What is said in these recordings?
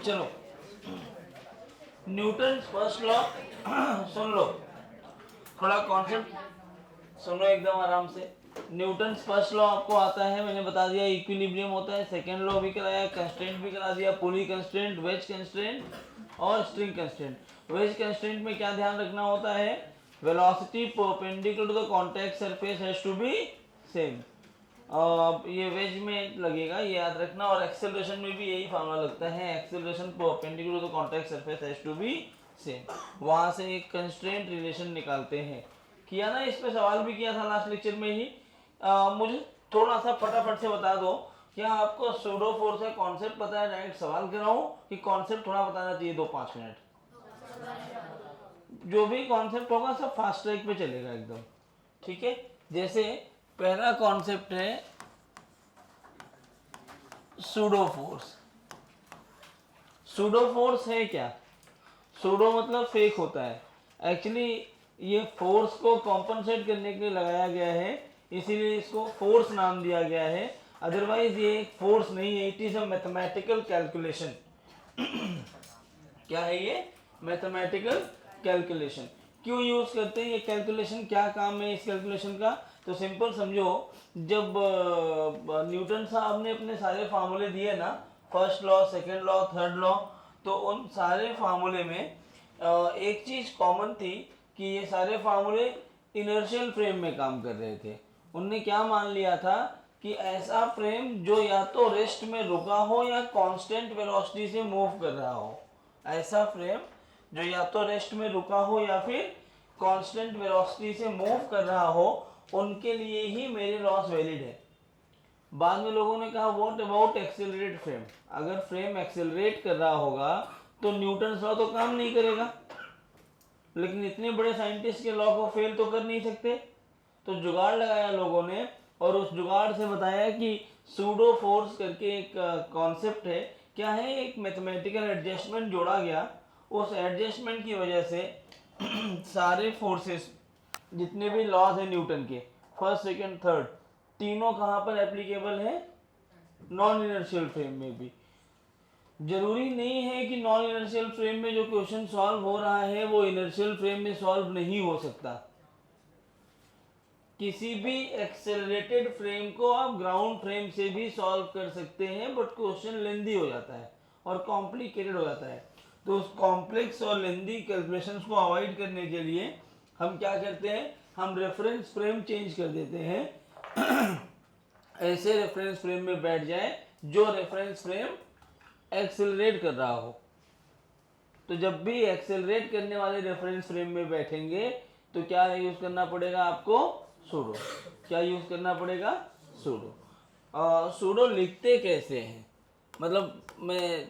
चलो, Newton first law सुन लो, थोड़ा concept सुनो एकदम आराम से। न्यूटन फर्स्ट लॉ आपको आता है, मैंने बता दिया इक्विलिब्रियम होता है। सेकंड लॉ भी कराया, कंस्ट्रेंट भी करा दिया, पुली कंस्ट्रेंट, वेज कंस्ट्रेंट और स्ट्रिंग कंस्ट्रेंट। वेज कंस्ट्रेंट में क्या ध्यान रखना होता है, velocity perpendicular to the contact surface has to be same. ये वेज में लगेगा, ये याद रखना। और एक्सेलरेशन में भी यही फॉर्मूला लगता है, acceleration perpendicular to the contact surface has to be same. वहां से एक कंस्ट्रेंट रिलेशन निकालते हैं। किया ना, इस पे सवाल भी किया था लास्ट लेक्चर में ही। मुझे थोड़ा सा फटाफट से बता दो, क्या आपको सूडो फोर्स का कॉन्सेप्ट पता है? डायरेक्ट सवाल कराऊं कि कॉन्सेप्ट थोड़ा बताना चाहिए 2-5 मिनट? जो भी कॉन्सेप्ट होगा सब फास्ट ट्रैक पे चलेगा एकदम, ठीक है। जैसे पहला कॉन्सेप्ट है सूडो फोर्स। सूडो फोर्स है क्या? सूडो मतलब फेक होता है। एक्चुअली ये फोर्स को कॉम्पनसेट करने के लिए लगाया गया है, इसीलिए इसको फोर्स नाम दिया गया है। अदरवाइज ये एक फोर्स नहीं है, it is a mathematical calculation. क्या है ये? Mathematical calculation. क्यों यूज करते हैं ये कैलकुलेशन, क्या काम है इस कैलकुलेशन का? तो सिंपल समझो, जब न्यूटन साहब ने अपने सारे फार्मूले दिए ना, first law, second law, third law, तो उन सारे फार्मूले में एक चीज कॉमन थी कि ये सारे फार्मूले इनर्शियल फ्रेम में काम कर रहे थे। उनने क्या मान लिया था कि ऐसा फ्रेम जो या तो रेस्ट में रुका हो या कांस्टेंट वेलोसिटी से मूव कर रहा हो, ऐसा फ्रेम जो या तो रेस्ट में रुका हो या फिर कांस्टेंट वेलोसिटी से मूव कर रहा हो, उनके लिए ही मेरे लॉस वैलिड है। बाद में लोगों ने कहा व्हाट अबाउट एक्सेलरेटेड फ्रेम? अगर फ्रेम एक्सेलरेट कर रहा होगा तो न्यूटन लॉ तो काम नहीं करेगा। लेकिन इतने बड़े साइंटिस्ट के लॉ को फेल तो कर नहीं सकते, तो जुगाड़ लगाया लोगों ने, और उस जुगाड़ से बताया कि सूडो फोर्स करके एक कॉन्सेप्ट है। क्या है? एक मैथमेटिकल एडजस्टमेंट जोड़ा गया। उस एडजस्टमेंट की वजह से सारे फोर्सेस, जितने भी लॉज हैं न्यूटन के, फर्स्ट सेकंड थर्ड, तीनों कहाँ पर एप्लीकेबल है? नॉन इनर्शियल फ्रेम में भी। जरूरी नहीं है कि नॉन इनर्शियल फ्रेम में जो क्वेश्चन सॉल्व हो रहा है वो इनर्शियल फ्रेम में सॉल्व नहीं हो सकता। किसी भी एक्सेलरेटेड फ्रेम को आप ग्राउंड फ्रेम से भी सॉल्व कर सकते हैं, बट क्वेश्चन लेंदी हो जाता है और कॉम्प्लिकेटेड हो जाता है। तो उस कॉम्प्लेक्स और लेंदी कैलकुलेशंस को अवॉइड करने के लिए हम क्या करते हैं, हम रेफरेंस फ्रेम चेंज कर देते हैं। ऐसे रेफरेंस फ्रेम में बैठ जाए जो रेफरेंस फ्रेम एक्सेलरेट कर रहा हो। तो जब भी एक्सेलरेट करने वाले रेफरेंस फ्रेम में बैठेंगे तो क्या यूज करना पड़ेगा आपको? सूडो। क्या यूज करना पड़ेगा? सूडो। सूडो लिखते कैसे हैं, मतलब मैं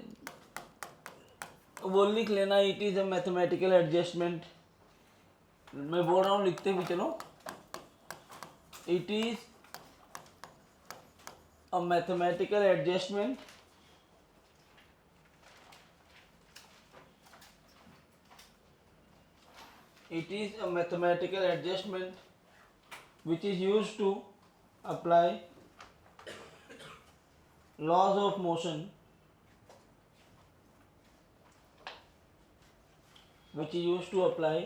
वो लिख लेना, it is a mathematical adjustment. मैं बोल रहा हूँ लिखते भी चलो, it is a mathematical adjustment it is a mathematical adjustment which is used to apply laws of motion, which is used to apply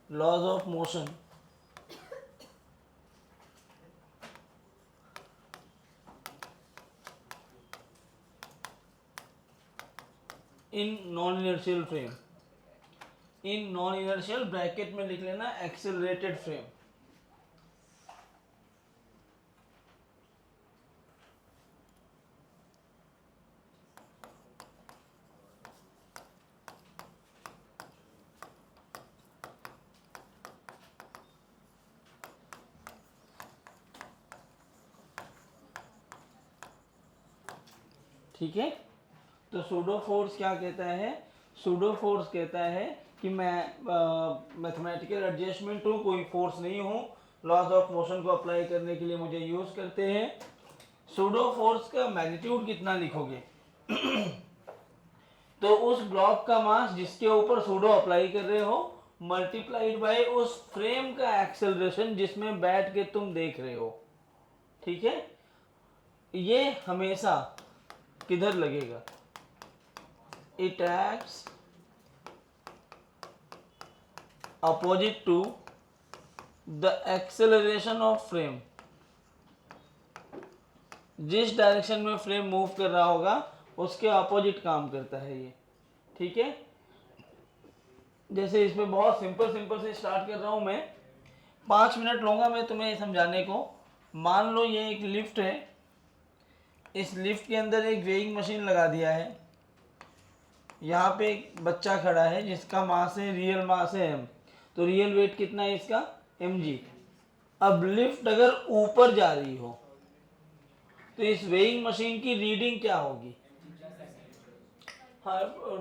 laws of motion in non-inertial frame। In non inertial bracket में लिख लेना accelerated frame. ठीक है, तो pseudo force क्या कहता है? Pseudo force कहता है कि मैं मैथमेटिकल एडजस्टमेंट हूँ, कोई फोर्स नहीं हूँ, लॉज ऑफ मोशन को अप्लाई करने के लिए मुझे यूज करते हैं। सूडो फोर्स का मैग्नीट्यूड कितना लिखोगे? तो उस ब्लॉक का मास जिसके ऊपर सूडो अप्लाई कर रहे हो मल्टीप्लाइड बाय उस फ्रेम का एक्सेलरेशन जिसमें बैठ के तुम देख रहे हो। ठीक है, ये हमेशा किधर लगेगा? it acts opposite to the acceleration of frame. जिस डायरेक्शन में फ्रेम मूव कर रहा होगा उसके अपोजिट काम करता है ये, ठीक है। जैसे इसमें बहुत सिंपल से स्टार्ट कर रहा हूं मैं, 5 मिनट लूंगा मैं तुम्हें समझाने को। मान लो ये एक लिफ्ट है, इस लिफ्ट के अंदर एक वेइंग मशीन लगा दिया है। यहाँ पे एक बच्चा खड़ा है जिसका मास है, रियल मास है m, तो रियल वेट कितना है इसका, mg। अब लिफ्ट अगर ऊपर जा रही हो तो इस वेइंग मशीन की रीडिंग क्या होगी। हाँ,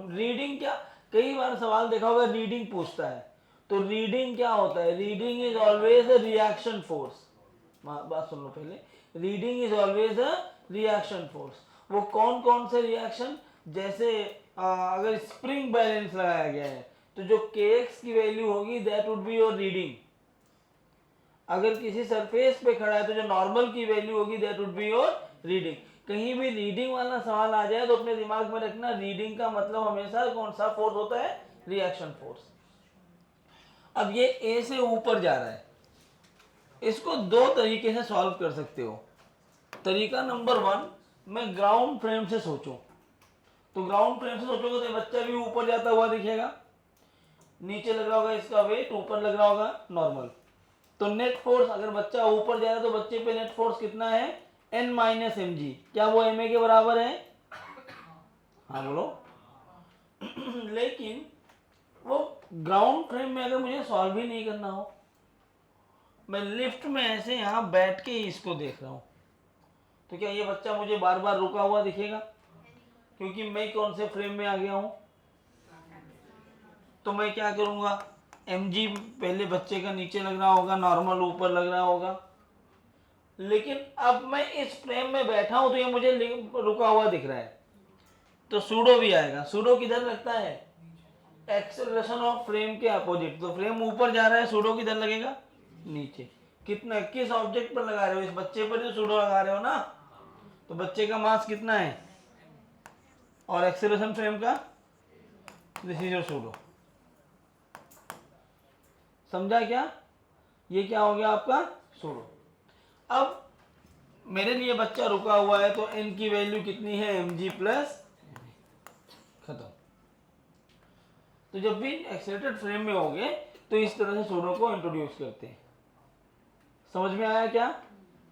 रीडिंग क्या, कई बार सवाल देखा होगा रीडिंग पूछता है, तो रीडिंग क्या होता है, reading is always a reaction force. बात सुन लो पहले, reading is always a reaction force. वो कौन कौन से रिएक्शन, जैसे अगर स्प्रिंग बैलेंस लगाया गया है तो जो kx की वैल्यू होगी that would be your reading. अगर किसी सरफेस पे खड़ा है तो जो नॉर्मल की वैल्यू होगी that would be your reading. कहीं भी रीडिंग वाला सवाल आ जाए तो अपने दिमाग में रखना, रीडिंग का मतलब हमेशा कौन सा फोर्स होता है, रिएक्शन फोर्स। अब ये ए से ऊपर जा रहा है, इसको दो तरीके से सॉल्व कर सकते हो। तरीका नंबर 1, मैं ग्राउंड फ्रेम से सोचूं, तो ग्राउंड फ्रेम से सोचोगे तो बच्चा भी ऊपर जाता हुआ दिखेगा, नीचे लग रहा होगा इसका वेट, ऊपर लग रहा होगा नॉर्मल। तो नेट फोर्स, अगर बच्चा ऊपर जा रहा है तो बच्चे पे नेट फोर्स कितना है, n माइनस एम जी। क्या वो ma के बराबर है, हाँ बोलो। लेकिन वो ग्राउंड फ्रेम में अगर मुझे सॉल्व ही नहीं करना हो, मैं लिफ्ट में ऐसे यहाँ बैठ के ही इसको देख रहा हूँ, तो क्या ये बच्चा मुझे बार बार रुका हुआ दिखेगा, क्योंकि मैं कौन से फ्रेम में आ गया हूँ। तो मैं क्या करूँगा, mg पहले बच्चे का नीचे लग रहा होगा, नॉर्मल ऊपर लग रहा होगा। लेकिन अब मैं इस फ्रेम में बैठा हूं तो ये मुझे रुका हुआ दिख रहा है, तो सूडो भी आएगा। सूडो किधर लगता है, एक्सेलरेशन ऑफ फ्रेम के अपोजिट। तो फ्रेम ऊपर जा रहा है, सूडो किधर लगेगा, नीचे। कितना, किस ऑब्जेक्ट पर लगा रहे हो, इस बच्चे पर जो सूडो लगा रहे हो ना, तो बच्चे का मास कितना है और एक्सेलरेशन फ्रेम का, दिस इज योर सूडो। समझा क्या, ये क्या हो गया आपका सूडो। अब मेरे लिए बच्चा रुका हुआ है तो n की वैल्यू कितनी है, mg प्लस, खत्म। तो जब भी एक्सेलरेटेड फ्रेम में होंगे तो इस तरह से सूडो को इंट्रोड्यूस करते हैं। समझ में आया क्या।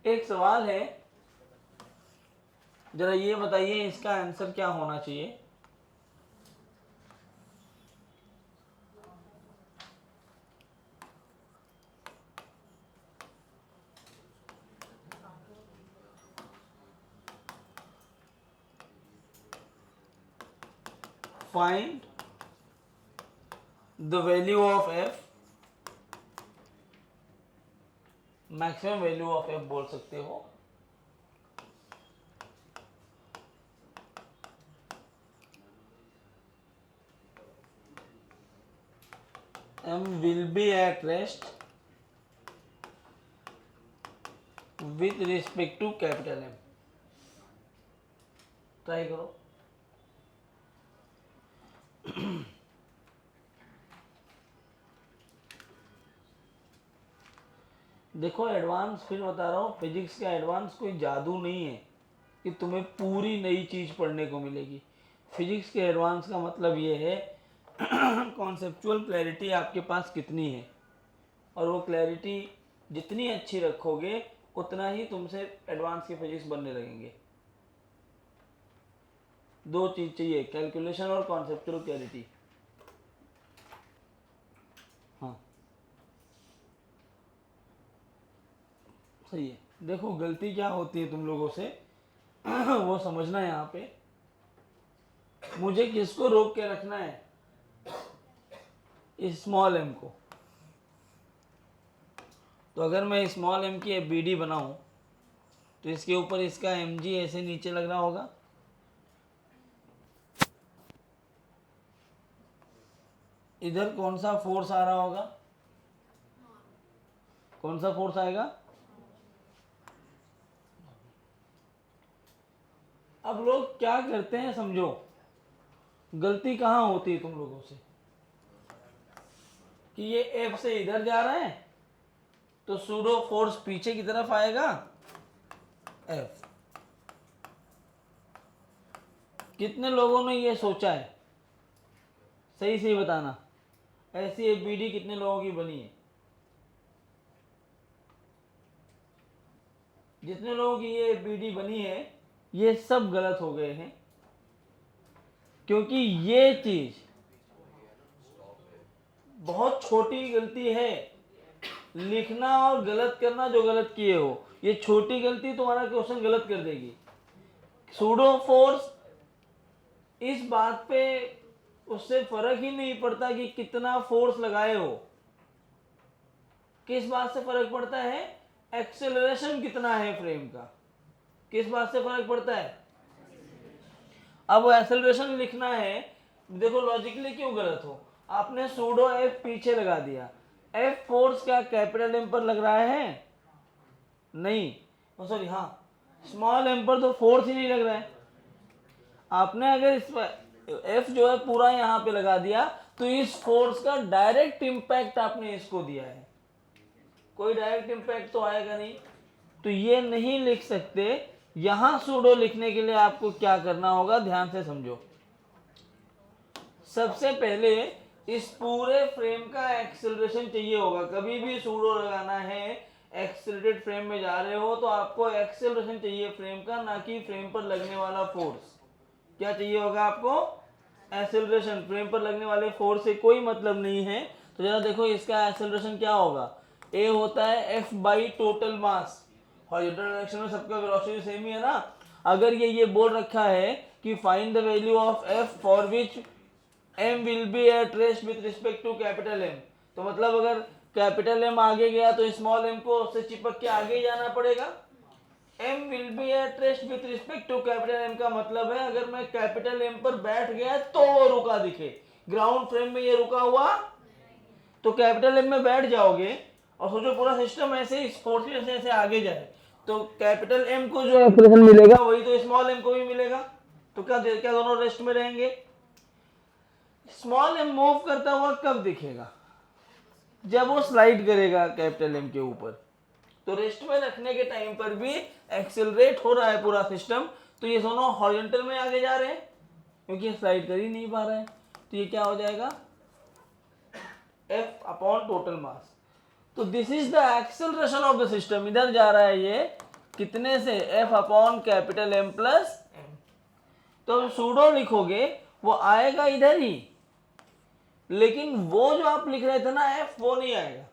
एक सवाल है, जरा ये बताइए इसका आंसर क्या होना चाहिए। Find the value of f, maximum value of f बोल सकते हो, m will be at rest with respect to capital M। Try करो। देखो एडवांस, फिर बता रहा हूँ, फिजिक्स का एडवांस कोई जादू नहीं है कि तुम्हें पूरी नई चीज़ पढ़ने को मिलेगी। फिजिक्स के एडवांस का मतलब ये है कॉन्सेप्चुअल क्लैरिटी आपके पास कितनी है, और वो क्लैरिटी जितनी अच्छी रखोगे उतना ही तुमसे एडवांस के फिजिक्स बनने लगेंगे। दो चीज़ चाहिए, कैलकुलेशन और कॉन्सेप्चुअल क्लैरिटी। हाँ सही है। देखो गलती क्या होती है तुम लोगों से वो समझना। यहाँ पे मुझे किसको रोक के रखना है, स्मॉल m को। तो अगर मैं स्मॉल m की BD बनाऊं तो इसके ऊपर इसका mg ऐसे नीचे लग रहा होगा, इधर कौन सा फोर्स आ रहा होगा, कौन सा फोर्स आएगा। अब लोग क्या करते हैं समझो, गलती कहाँ होती है तुम लोगों से कि ये एफ से इधर जा रहा है तो सूडो फोर्स पीछे की तरफ आएगा एफ। कितने लोगों ने ये सोचा है? सही सही बताना। ऐसी एफबीडी कितने लोगों की बनी है? जितने लोगों की ये एफबीडी बनी है ये सब गलत हो गए हैं, क्योंकि ये चीज बहुत छोटी गलती है। लिखना और गलत करना, जो गलत किए हो, ये छोटी गलती तुम्हारा क्वेश्चन गलत कर देगी। सूडो फोर्स इस बात पे उससे फर्क ही नहीं पड़ता कि कितना फोर्स लगाए हो। किस बात से फर्क पड़ता है? एक्सेलरेशन कितना है फ्रेम का। किस बात से फर्क पड़ता है? अब एक्सेलरेशन लिखना है, देखो लॉजिकली क्यों गलत हो। आपने सूडो एफ पीछे लगा दिया, एफ फोर्स क्या कैपिटल एम पर लग रहा है? नहीं, सॉरी, हाँ, स्मॉल एम पर तो फोर्स ही नहीं लग रहा है। आपने अगर इस पर एफ जो है पूरा यहाँ पे लगा दिया तो इस फोर्स का डायरेक्ट इम्पैक्ट आपने इसको दिया है। कोई डायरेक्ट इम्पैक्ट तो आएगा नहीं, तो ये नहीं लिख सकते। यहां सूडो लिखने के लिए आपको क्या करना होगा, ध्यान से समझो। सबसे पहले इस पूरे फ्रेम का एक्सेलरेशन चाहिए होगा। कभी भी सूडो लगाना है, एक्सेलरेटेड फ्रेम में जा रहे हो तो आपको एक्सेलरेशन चाहिए फ्रेम का, ना कि फ्रेम पर लगने वाला फोर्स। क्या चाहिए होगा आपको? एक्सेलरेशन। फ्रेम पर लगने वाले फोर्स से कोई मतलब नहीं है। तो जरा देखो इसका एक्सेलरेशन क्या होगा। ए होता है F by total mass. Horizontal direction में सबका वेलोसिटी सेम ही है ना। अगर ये बोल रखा है कि find the value of F for which M will be at rest with respect to capital M, तो मतलब अगर कैपिटल एम आगे गया तो स्मॉल एम को उससे चिपक के आगे ही जाना पड़ेगा। M will be at rest with respect to capital M का मतलब है अगर मैं कैपिटल एम पर बैठ गया तो वो रुका दिखे। ग्राउंड फ्रेम में ये रुका हुआ तो कैपिटल एम में बैठ जाओगे और सोचो पूरा सिस्टम ऐसे इस फोर्स की वजह से आगे जाए तो कैपिटल एम को जो एक्सप्रेशन मिलेगा वही तो स्मॉल एम को भी मिलेगा। तो क्या क्या दोनों रेस्ट में रहेंगे? स्मॉल एम मूव करता हुआ कब दिखेगा? जब वो स्लाइड करेगा कैपिटल एम के ऊपर। तो रेस्ट में रखने के टाइम पर भी एक्सेलरेट हो रहा है पूरा सिस्टम, तो ये दोनों हॉरिजॉन्टल में आगे जा रहे हैं क्योंकि स्लाइड कर ही नहीं पा रहे हैं। तो ये क्या हो जाएगा? F upon total mass. तो this is the acceleration of the system. इधर जा रहा है ये कितने से? F upon capital M plus M। तो सूडो लिखोगे वो आएगा इधर ही, लेकिन वो जो आप लिख रहे थे ना F, वो नहीं आएगा।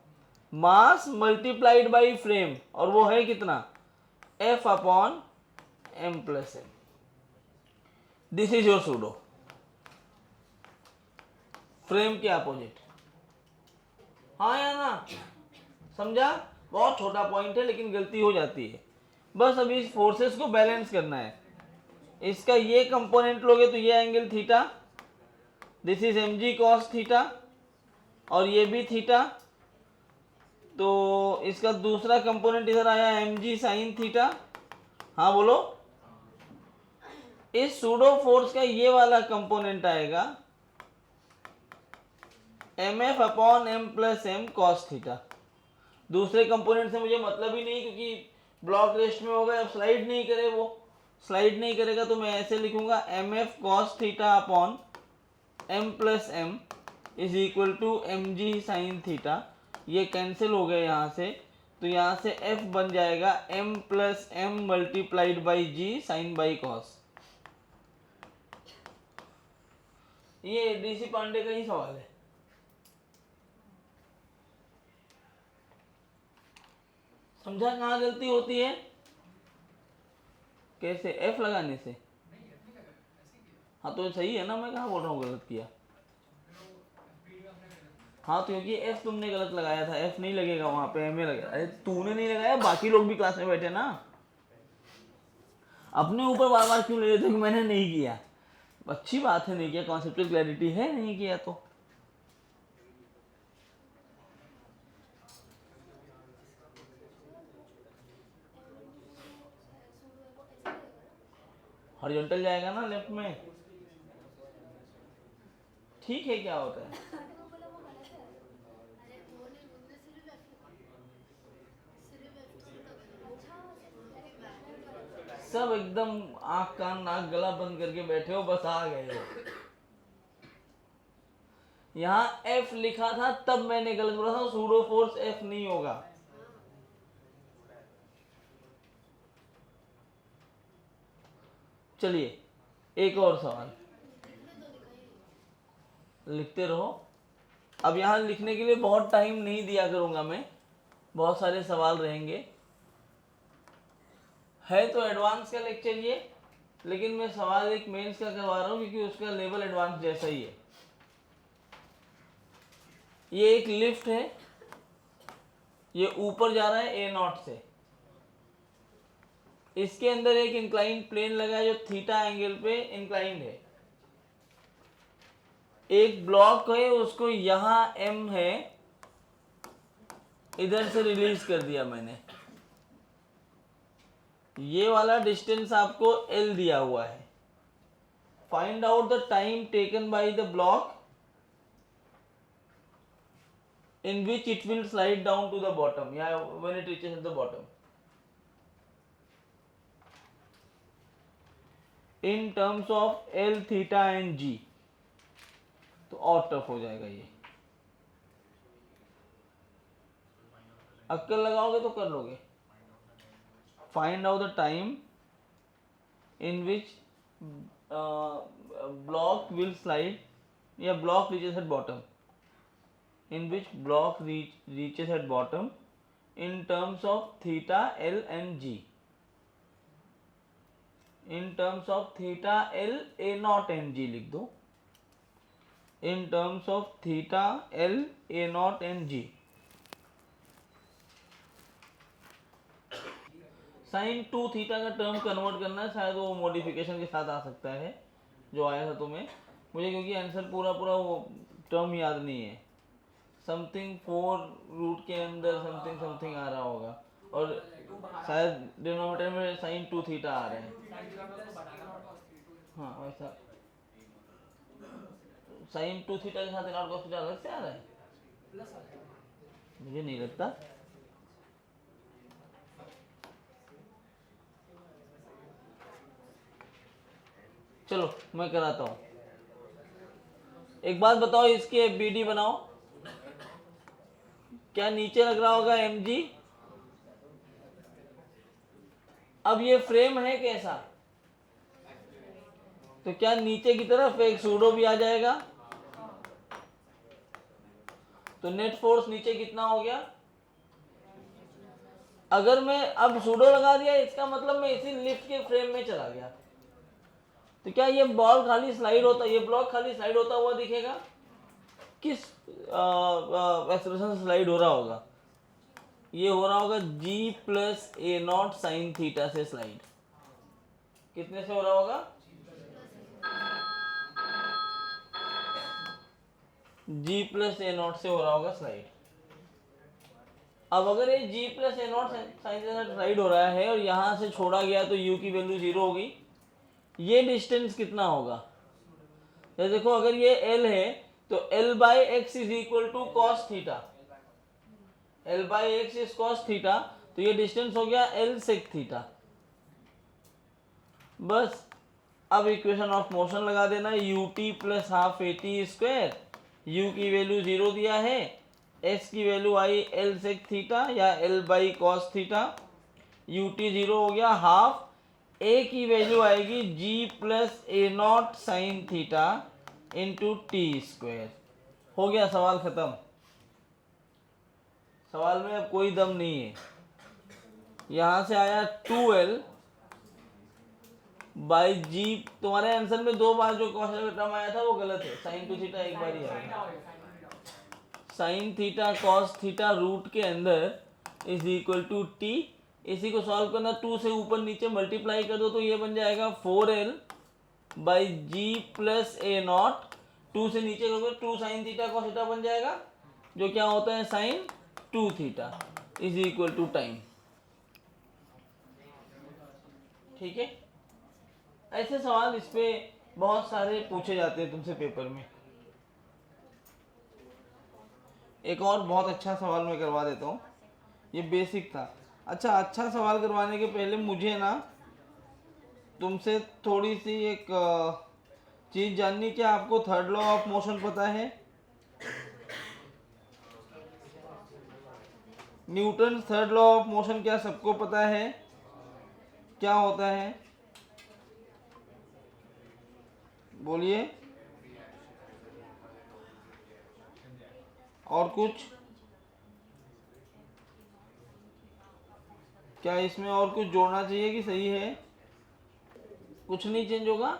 मास मल्टीप्लाइड बाई फ्रेम, और वो है कितना? F upon M plus M। This is your pseudo, frame के अपोजिट। हाँ या ना? समझा? बहुत छोटा पॉइंट है लेकिन गलती हो जाती है। बस अभी इस फोर्सेस को बैलेंस करना है। इसका ये कंपोनेंट लोगे तो ये angle theta, this is M G cos theta, और ये भी थीटा। तो इसका दूसरा कंपोनेंट इधर आया एम जी साइन थीटा। हाँ बोलो। इस सूडो फोर्स का ये वाला कंपोनेंट आएगा M F upon M plus M cos theta. दूसरे कंपोनेंट से मुझे मतलब ही नहीं क्योंकि ब्लॉक रेस्ट में होगा, अब स्लाइड नहीं करे, वो स्लाइड नहीं करेगा तो मैं ऐसे लिखूंगा M F cos theta upon M plus M is equal to M G sine theta. ये कैंसिल हो गए यहाँ से, तो यहाँ से एफ बन जाएगा M plus M multiplied by G sine by cos. ये डीसी पांडे का ही सवाल है। समझा कहाँ गलती होती है? कैसे? एफ लगाने से? हाँ तो सही है ना, मैं कहाँ बोल रहा हूँ गलत किया। हाँ तो क्योंकि एफ तुमने गलत लगाया था, एफ नहीं लगेगा वहां पे, एम ए लगेगा। अरे तूने नहीं लगाया, बाकी लोग भी क्लास में बैठे ना। अपने ऊपर बार बार क्यों ले लेते हो कि मैंने नहीं किया? अच्छी बात है नहीं किया, कॉन्सेप्चुअल क्लैरिटी है, नहीं किया तो। हॉरिजॉन्टल जाएगा ना लेफ्ट में। ठीक है क्या होता है? सब एकदम आंख कान नाक गला बंद करके बैठे हो, बस आ गए हो। यहाँ एफ लिखा था तब मैंने गलत बोला था, सूडो फोर्स एफ नहीं होगा। चलिए एक और सवाल लिखते रहो। अब यहाँ लिखने के लिए बहुत टाइम नहीं दिया करूंगा मैं, बहुत सारे सवाल रहेंगे। है तो एडवांस का लेक्चर ये, लेकिन मैं सवाल एक मेंस का करवा रहा हूँ क्योंकि उसका लेवल एडवांस जैसा ही है। ये एक लिफ्ट है, ये ऊपर जा रहा है A0 से। इसके अंदर एक इंक्लाइंड प्लेन लगा है जो थीटा एंगल पे इंक्लाइंड है। एक ब्लॉक है, उसको यहां M है, इधर से रिलीज कर दिया मैंने। ये वाला डिस्टेंस आपको L दिया हुआ है। Find out the time taken by the block in which it will slide down to the bottom, yeah, when it reaches at the bottom. In terms of L, theta and G, तो और tough हो जाएगा ये। अक्कल लगाओगे तो कर लोगे। Find out the time in which block will slide, या block reaches at bottom. In which block reaches at bottom in terms of theta, L and G. In terms of theta, L, A0 and G लिख दो। In terms of theta, L, A0 and G. Sine 2 theta का term convert करना है, शायद वो modification के साथ आ सकता है जो आया था तुम्हें। मुझे क्योंकि आंसर पूरा वो टर्म याद नहीं है। समथिंग 4 रूट के अंदर समथिंग आ रहा होगा, और शायद डिनोमिनेटर में साइन 2 थीटा आ रहे हैं। हाँ वैसा साइन 2 थीटा के साथ इनॉट कॉस थीटा अलग से आ रहा है, मुझे नहीं लगता। चलो मैं कराता हूँ। एक बात बताओ, इसके BD बनाओ, क्या नीचे लग रहा होगा mg? अब ये फ्रेम है कैसा, तो क्या नीचे की तरफ एक सूडो भी आ जाएगा? तो नेट फोर्स नीचे कितना हो गया? अगर मैं अब सूडो लगा दिया, इसका मतलब मैं इसी लिफ्ट के फ्रेम में चला गया, तो क्या ये बॉल खाली स्लाइड होता, ये ब्लॉक खाली स्लाइड होता हुआ दिखेगा? किस एक्सप्रेशन से स्लाइड हो रहा होगा? ये हो रहा होगा G plus A0 sine theta से स्लाइड। कितने से हो रहा होगा? G प्लस A0 से हो रहा होगा स्लाइड। अब अगर ये G plus A0 sine theta से स्लाइड हो रहा है और यहां से छोड़ा गया तो U की वैल्यू 0 होगी। ये डिस्टेंस कितना होगा? तो देखो, अगर ये L है तो L by X is equal to cos theta. L by X is cos theta, तो ये डिस्टेंस हो गया L सेक थीटा। बस अब इक्वेशन ऑफ मोशन लगा देना, ut plus half AT square. u की वैल्यू 0 दिया है, x की वैल्यू आई L सेक थीटा या L by cos theta. ut 0 हो गया, हाफ a की वैल्यू आएगी g plus A0 sine theta into T square. हो गया, सवाल खत्म। सवाल में अब कोई दम नहीं है। यहां से आया 2L बाई जी। तुम्हारे आंसर में 2 बार जो कॉस का टर्म आया था वो गलत है, साइन 2 थीटा एक बार ही आएगा। Sine theta cos theta root के अंदर इज इक्वल टू टी। इसी को सॉल्व करना, 2 से ऊपर नीचे मल्टीप्लाई कर दो तो ये बन जाएगा 4L by ji plus A0। 2 से नीचे करोगे 2 साइन थीटा कॉस थीटा बन जाएगा, जो क्या होता है sine 2 theta is equal to time. ठीक है, ऐसे सवाल इस पे बहुत सारे पूछे जाते हैं तुमसे पेपर में। एक और बहुत अच्छा सवाल मैं करवा देता हूँ, ये बेसिक था। अच्छा सवाल करवाने के पहले मुझे ना तुमसे थोड़ी सी एक चीज़ जाननी, क्या आपको थर्ड लॉ ऑफ मोशन पता है? Newton third law of motion क्या सबको पता है? क्या होता है, बोलिए। और कुछ, क्या इसमें और कुछ जोड़ना चाहिए कि सही है? कुछ नहीं चेंज होगा।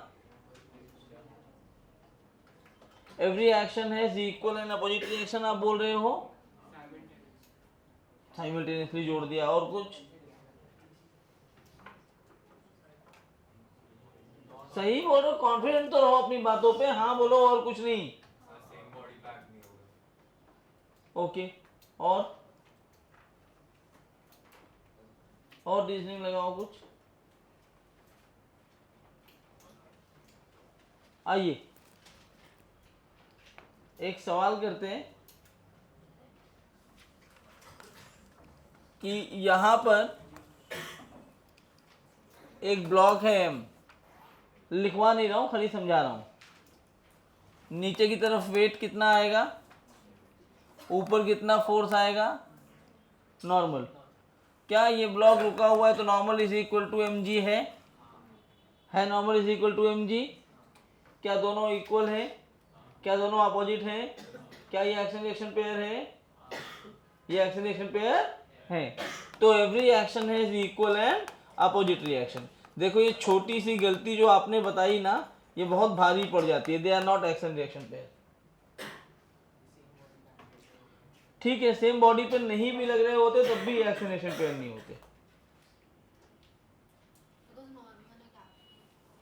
Every action has equal and opposite reaction आप बोल रहे हो, साइमल्टेनियसली जोड़ दिया। और कुछ? सही बोलो, कॉन्फिडेंट तो रहो अपनी बातों पे, हाँ बोलो, और कुछ नहीं। ओके, और रीजनिंग लगाओ कुछ। आइए एक सवाल करते हैं कि यहां पर एक ब्लॉक है एम, लिखवा नहीं रहा हूं, खाली समझा रहा हूं। नीचे की तरफ वेट कितना आएगा, ऊपर कितना फोर्स आएगा, नॉर्मल। क्या ये ब्लॉक रुका हुआ है तो normal is equal to M G है normal is equal to M G. क्या दोनों इक्वल है? क्या दोनों अपोजिट हैं? क्या ये एक्शन रिएक्शन पेयर है? ये एक्शन रिएक्शन पेयर है। तो एवरी एक्शन है इक्वल एंड अपोजिट रिएक्शन। देखो ये छोटी सी गलती जो आपने बताई ना, ये बहुत भारी पड़ जाती है। They are not action reaction pair. ठीक है, सेम बॉडी पे नहीं भी लग रहे होते तब भी एक्शन रिएक्शन पेयर नहीं होते।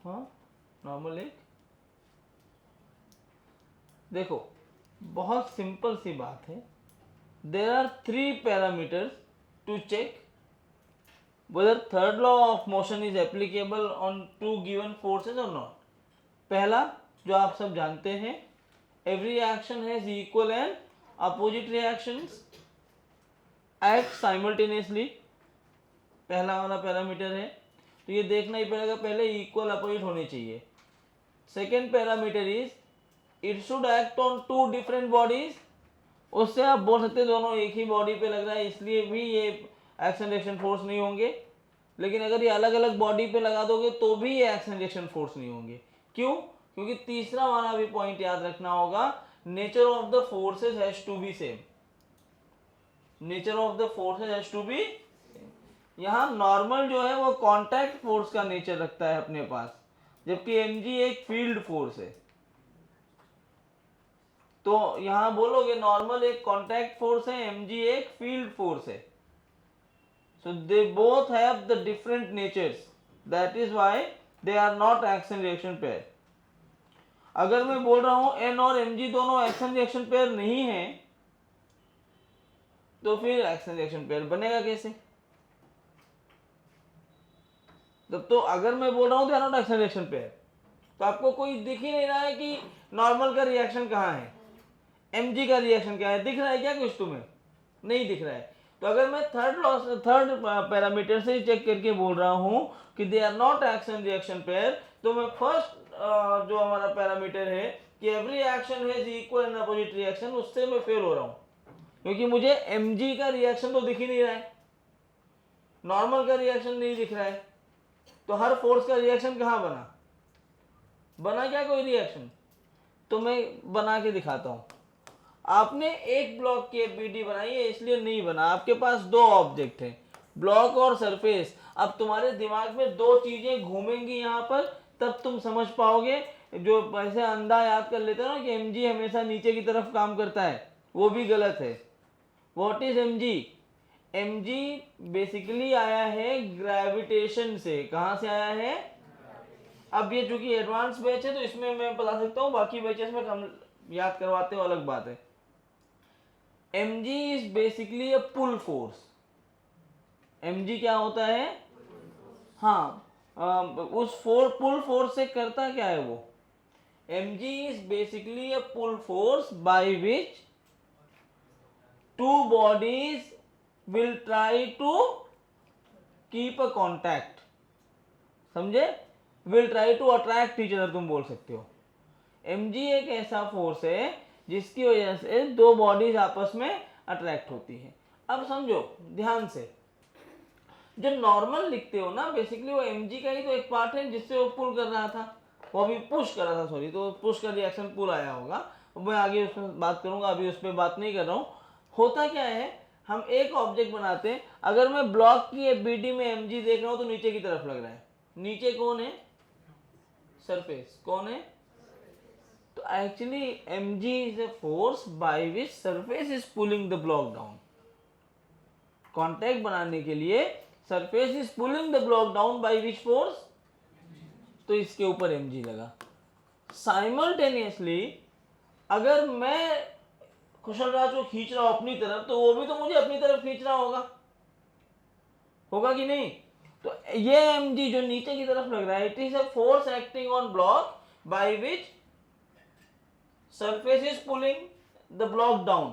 हाँ, नॉर्मल एक, देखो बहुत सिंपल सी बात है। There are 3 parameters to check whether third law of motion is applicable on two given forces or not. पहला जो आप सब जानते हैं, every action has equal and opposite reactions act simultaneously, पहला वाला पैरामीटर है। तो ये देखना ही पड़ेगा, पहले इक्वल अपोजिट होनी चाहिए। Second parameter is it should act on 2 different bodies. उससे आप बोल सकते हैं दोनों एक ही बॉडी पे लग रहा है, इसलिए भी ये एक्शन रिएक्शन फोर्स नहीं होंगे। लेकिन अगर ये अलग अलग बॉडी पे लगा दोगे तो भी ये एक्शन रिएक्शन फोर्स नहीं होंगे। क्यों? क्योंकि तीसरा वाला भी पॉइंट याद रखना होगा, nature of the forces has to be same. Nature of the forces has to be same. यहाँ नॉर्मल जो है वो कॉन्टैक्ट फोर्स का नेचर रखता है अपने पास, जबकि एमजी एक फील्ड फोर्स है। तो यहां बोलोगे नॉर्मल एक कॉन्टैक्ट फोर्स है, एमजी एक फील्ड फोर्स है। So they both have the different natures, that is why they are not action reaction pair. अगर मैं बोल रहा हूं एन और एमजी दोनों एक्शन रिएक्शन पेयर नहीं है, तो फिर एक्शन रिएक्शन पेयर बनेगा कैसे? तब तो अगर मैं बोल रहा हूं they are not action reaction pair, तो आपको कोई दिख ही नहीं रहा है कि नॉर्मल का रिएक्शन कहाँ है, mg का रिएक्शन क्या है। दिख रहा है क्या कुछ तुम्हें? नहीं दिख रहा है। तो अगर मैं थर्ड पैरामीटर से चेक करके बोल रहा हूं कि they are not action reaction pair, तो मैं फर्स्ट जो हमारा पैरामीटर है कि every action has equal and opposite reaction, उससे मैं फेल हो रहा हूं, क्योंकि मुझे mg का रिएक्शन तो दिख ही नहीं रहा है, नॉर्मल का रिएक्शन नहीं दिख रहा है। तो हर फोर्स का रिएक्शन कहाँ बना क्या कोई रिएक्शन? तो मैं बना के दिखाता हूं। आपने एक ब्लॉक की एपीडी बनाई है इसलिए नहीं बना, आपके पास 2 ऑब्जेक्ट हैं, ब्लॉक और सरफेस। अब तुम्हारे दिमाग में 2 चीजें घूमेंगी यहाँ पर, तब तुम समझ पाओगे। जो ऐसे अंधा याद कर लेते हो ना कि एमजी हमेशा नीचे की तरफ काम करता है, वो भी गलत है। What is MG? MG basically आया है ग्रेविटेशन से। कहाँ से आया है? अब ये चूंकि एडवांस बैच है तो इसमें मैं बता सकता हूँ, बाकी बैचेस में हम याद करवाते हो अलग बात है। mg is basically a pull force. mg क्या होता है? हाँ, उस पुल फोर्स से करता क्या है वो? mg is basically a pull force by which two bodies will try to keep a contact, समझे? Will try to attract each other तुम बोल सकते हो। mg एक ऐसा फोर्स है जिसकी वजह से दो बॉडीज आपस में अट्रैक्ट होती है। अब समझो ध्यान से, जो नॉर्मल लिखते हो ना बेसिकली वो mg का ही तो एक पार्ट है जिससे वो पुल कर रहा था, वो अभी पुश कर रहा था, सॉरी, तो पुश का रिएक्शन पुल आया होगा, मैं आगे उसमें बात करूंगा, अभी उस पर बात नहीं कर रहा हूँ। होता क्या है, हम एक ऑब्जेक्ट बनाते हैं, अगर मैं ब्लॉक की बीडी में mg देख रहा हूँ तो नीचे की तरफ लग रहा है, नीचे कौन है? सरफेस। कौन है? तो actually mg is a force by which surface is pulling the block down। Contact बनाने के लिए surface is pulling the block down by which force? तो इसके ऊपर mg लगा। साइमल्टेनियसली अगर मैं कुशल राज को खींच रहा हूं अपनी तरफ, तो वो भी तो मुझे अपनी तरफ खींच रहा होगा, होगा कि नहीं? तो ये mg जो नीचे की तरफ लग रहा है, it is a force acting on block by which surface is pulling the block down।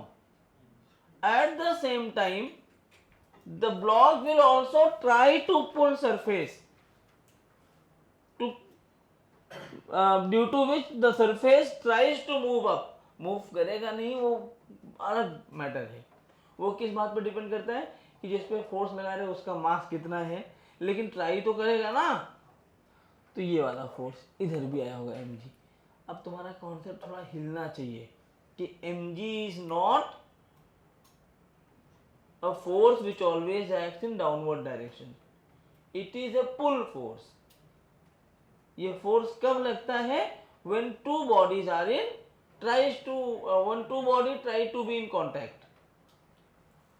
At the same time the block will also try to pull surface to due to which the surface tries to move up। Move करेगा नहीं, वो अलग matter है, वो किस बात पर depend करता है कि जिस पे फोर्स लगा रहे उसका मास कितना है, लेकिन ट्राई तो करेगा ना। तो ये वाला फोर्स इधर भी आया होगा mg। अब तुम्हारा कॉन्सेप्ट थोड़ा हिलना चाहिए कि mg is not a force which always acts in downward direction, it is a pull force. ये फोर्स कब लगता है? when two bodies are in tries to when two body try to be in contact।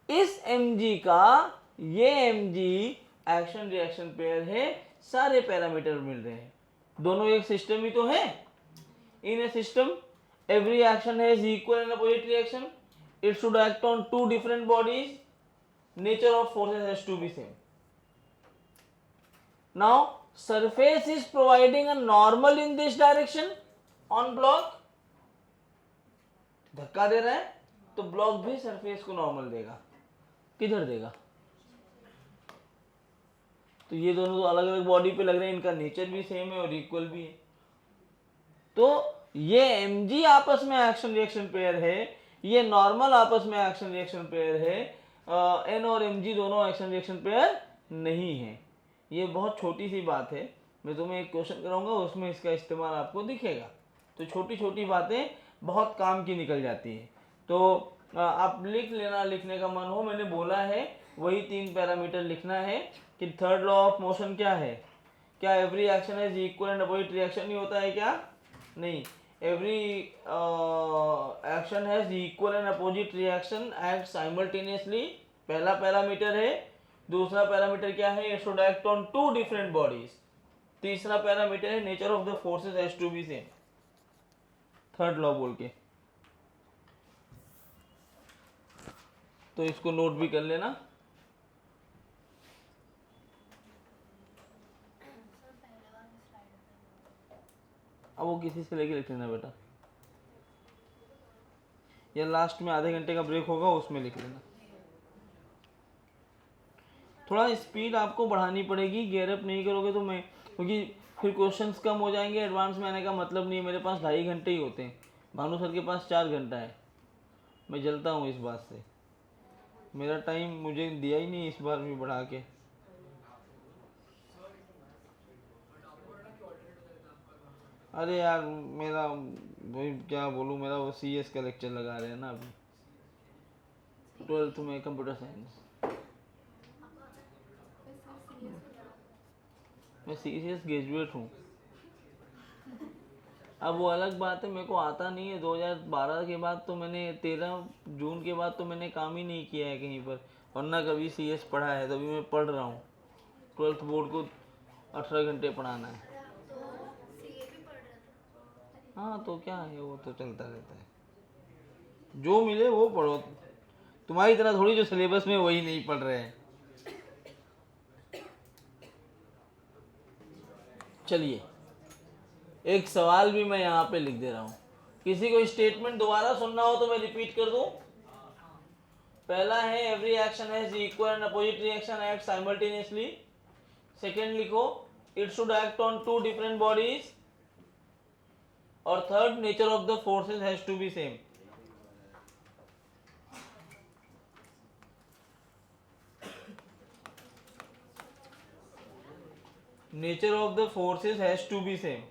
इस mg का ये mg action reaction pair है, सारे parameter मिल रहे हैं, दोनों एक सिस्टम ही तो है। In a system, every action has equal and opposite reaction. It should act on two different bodies. Nature of forces has to be same. Now, surface is providing a normal in this direction on block. धक्का दे रहा है तो block भी surface को normal देगा, किधर देगा? तो ये दोनों तो अलग अलग बॉडी पे लग रहे हैं, इनका नेचर भी सेम है और इक्वल भी है। तो ये mg आपस में एक्शन रिएक्शन पेयर है, ये नॉर्मल आपस में एक्शन रिएक्शन पेयर है, n और mg दोनों एक्शन रिएक्शन पेयर नहीं है। ये बहुत छोटी सी बात है, मैं तुम्हें एक क्वेश्चन कराऊंगा उसमें इसका इस्तेमाल आपको दिखेगा। तो छोटी छोटी बातें बहुत काम की निकल जाती है। तो आप लिख लेना, लिखने का मन हो, मैंने बोला है वही 3 पैरामीटर लिखना है कि थर्ड लॉ ऑफ मोशन क्या है? क्या every action is equal and opposite reaction नहीं होता है क्या? नहीं, every action has equal and opposite reaction act simultaneously, पहला पैरामीटर है। दूसरा पैरामीटर क्या है? It should act on two different bodies. तीसरा पैरामीटर है nature of the forces has to be same. Third law बोल के तो इसको नोट भी कर लेना। अब वो किसी से लेके लिख लेना बेटा, या लास्ट में आधे घंटे का ब्रेक होगा उसमें लिख लेना। थोड़ा स्पीड आपको बढ़ानी पड़ेगी, गियर अप नहीं करोगे तो मैं, क्योंकि फिर क्वेश्चंस कम हो जाएंगे। एडवांस में आने का मतलब नहीं है, मेरे पास 2.5 घंटे ही होते हैं, भानु सर के पास 4 घंटा है। मैं जलता हूँ इस बात से, मेरा टाइम मुझे दिया ही नहीं इस बार भी बढ़ा के। अरे यार मेरा वही क्या बोलूँ, मेरा वो CS का लेक्चर लगा रहे हैं ना अभी 12th में, कंप्यूटर साइंस। मैं CS ग्रेजुएट हूँ। अब वो अलग बात है, मेरे को आता नहीं है। 2012 के बाद तो मैंने 13 जून के बाद तो मैंने काम ही नहीं किया है कहीं पर, वरना कभी CS पढ़ा है, तभी मैं पढ़ रहा हूँ। 12th बोर्ड को 18 घंटे पढ़ाना है। हाँ तो क्या है, वो तो चलता रहता है, जो मिले वो पढ़ो। तुम्हारी तरह थोड़ी जो सिलेबस में वही नहीं पढ़ रहे हैं। चलिए एक सवाल भी मैं यहाँ पे लिख दे रहा हूँ, किसी को स्टेटमेंट दोबारा सुनना हो तो मैं रिपीट कर दूँ। पहला है every action has equal and opposite reaction act simultaneously. Second लिखो it should act on two different bodies. और third nature of the forces has to be same. Nature of the forces has to be same.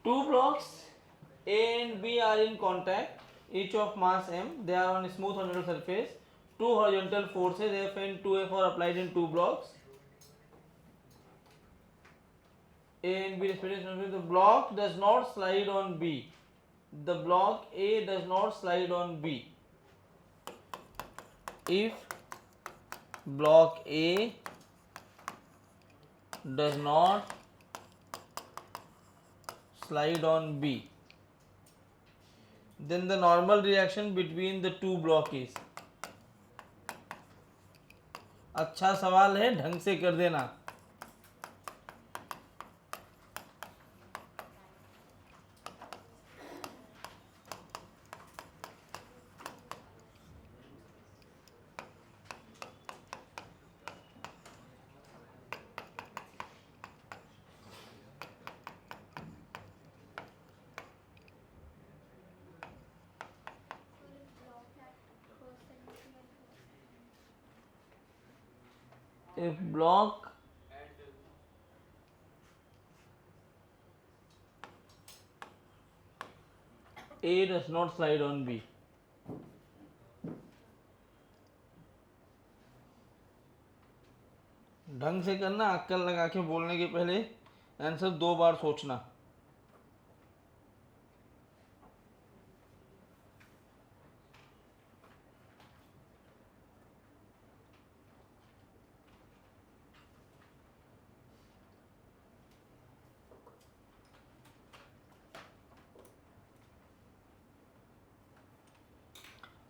Two blocks A and B are in contact, each of mass m. They are on a smooth horizontal surface. Two horizontal forces F and 2F are applied in two blocks. A and B respectively. The block does not slide on B. The block A does not slide on B. If block A does not slide on B, then the normal reaction between the two block is. अच्छा सवाल है, ढंग से कर देना। If block A does not slide on B, ढंग से करना, अक्कल लगा के बोलने के पहले आंसर 2 बार सोचना।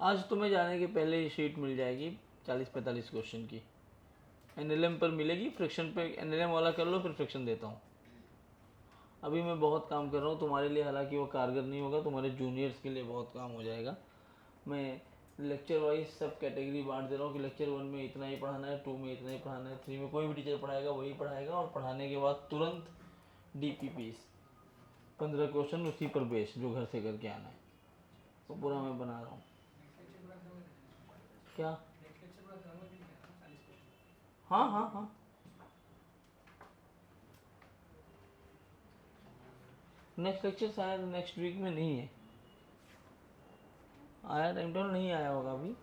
आज तुम्हें जाने के पहले ये शीट मिल जाएगी 40-45 क्वेश्चन की। एनएलएम पर मिलेगी, फ्रिक्शन पे एनएलएम वाला कर लो, फिर फ्रिक्शन देता हूँ। अभी मैं बहुत काम कर रहा हूँ तुम्हारे लिए, हालांकि वो कारगर नहीं होगा, तुम्हारे जूनियर्स के लिए बहुत काम हो जाएगा। मैं लेक्चर वाइज सब कैटेगरी बांट दे रहा हूँ कि लेक्चर 1 में इतना ही पढ़ाना है, 2 में इतना ही पढ़ाना है, 3 में कोई भी टीचर पढ़ाएगा वही पढ़ाएगा, और पढ़ाने के बाद तुरंत DPPs 15 क्वेश्चन उसी पर बेस, जो घर से करके आना है, तो पूरा मैं बना रहा हूँ। क्या? हाँ हाँ हाँ, नेक्स्ट लेक्चर शायद नेक्स्ट वीक में नहीं है, आया टाइम टेबल नहीं आया होगा अभी।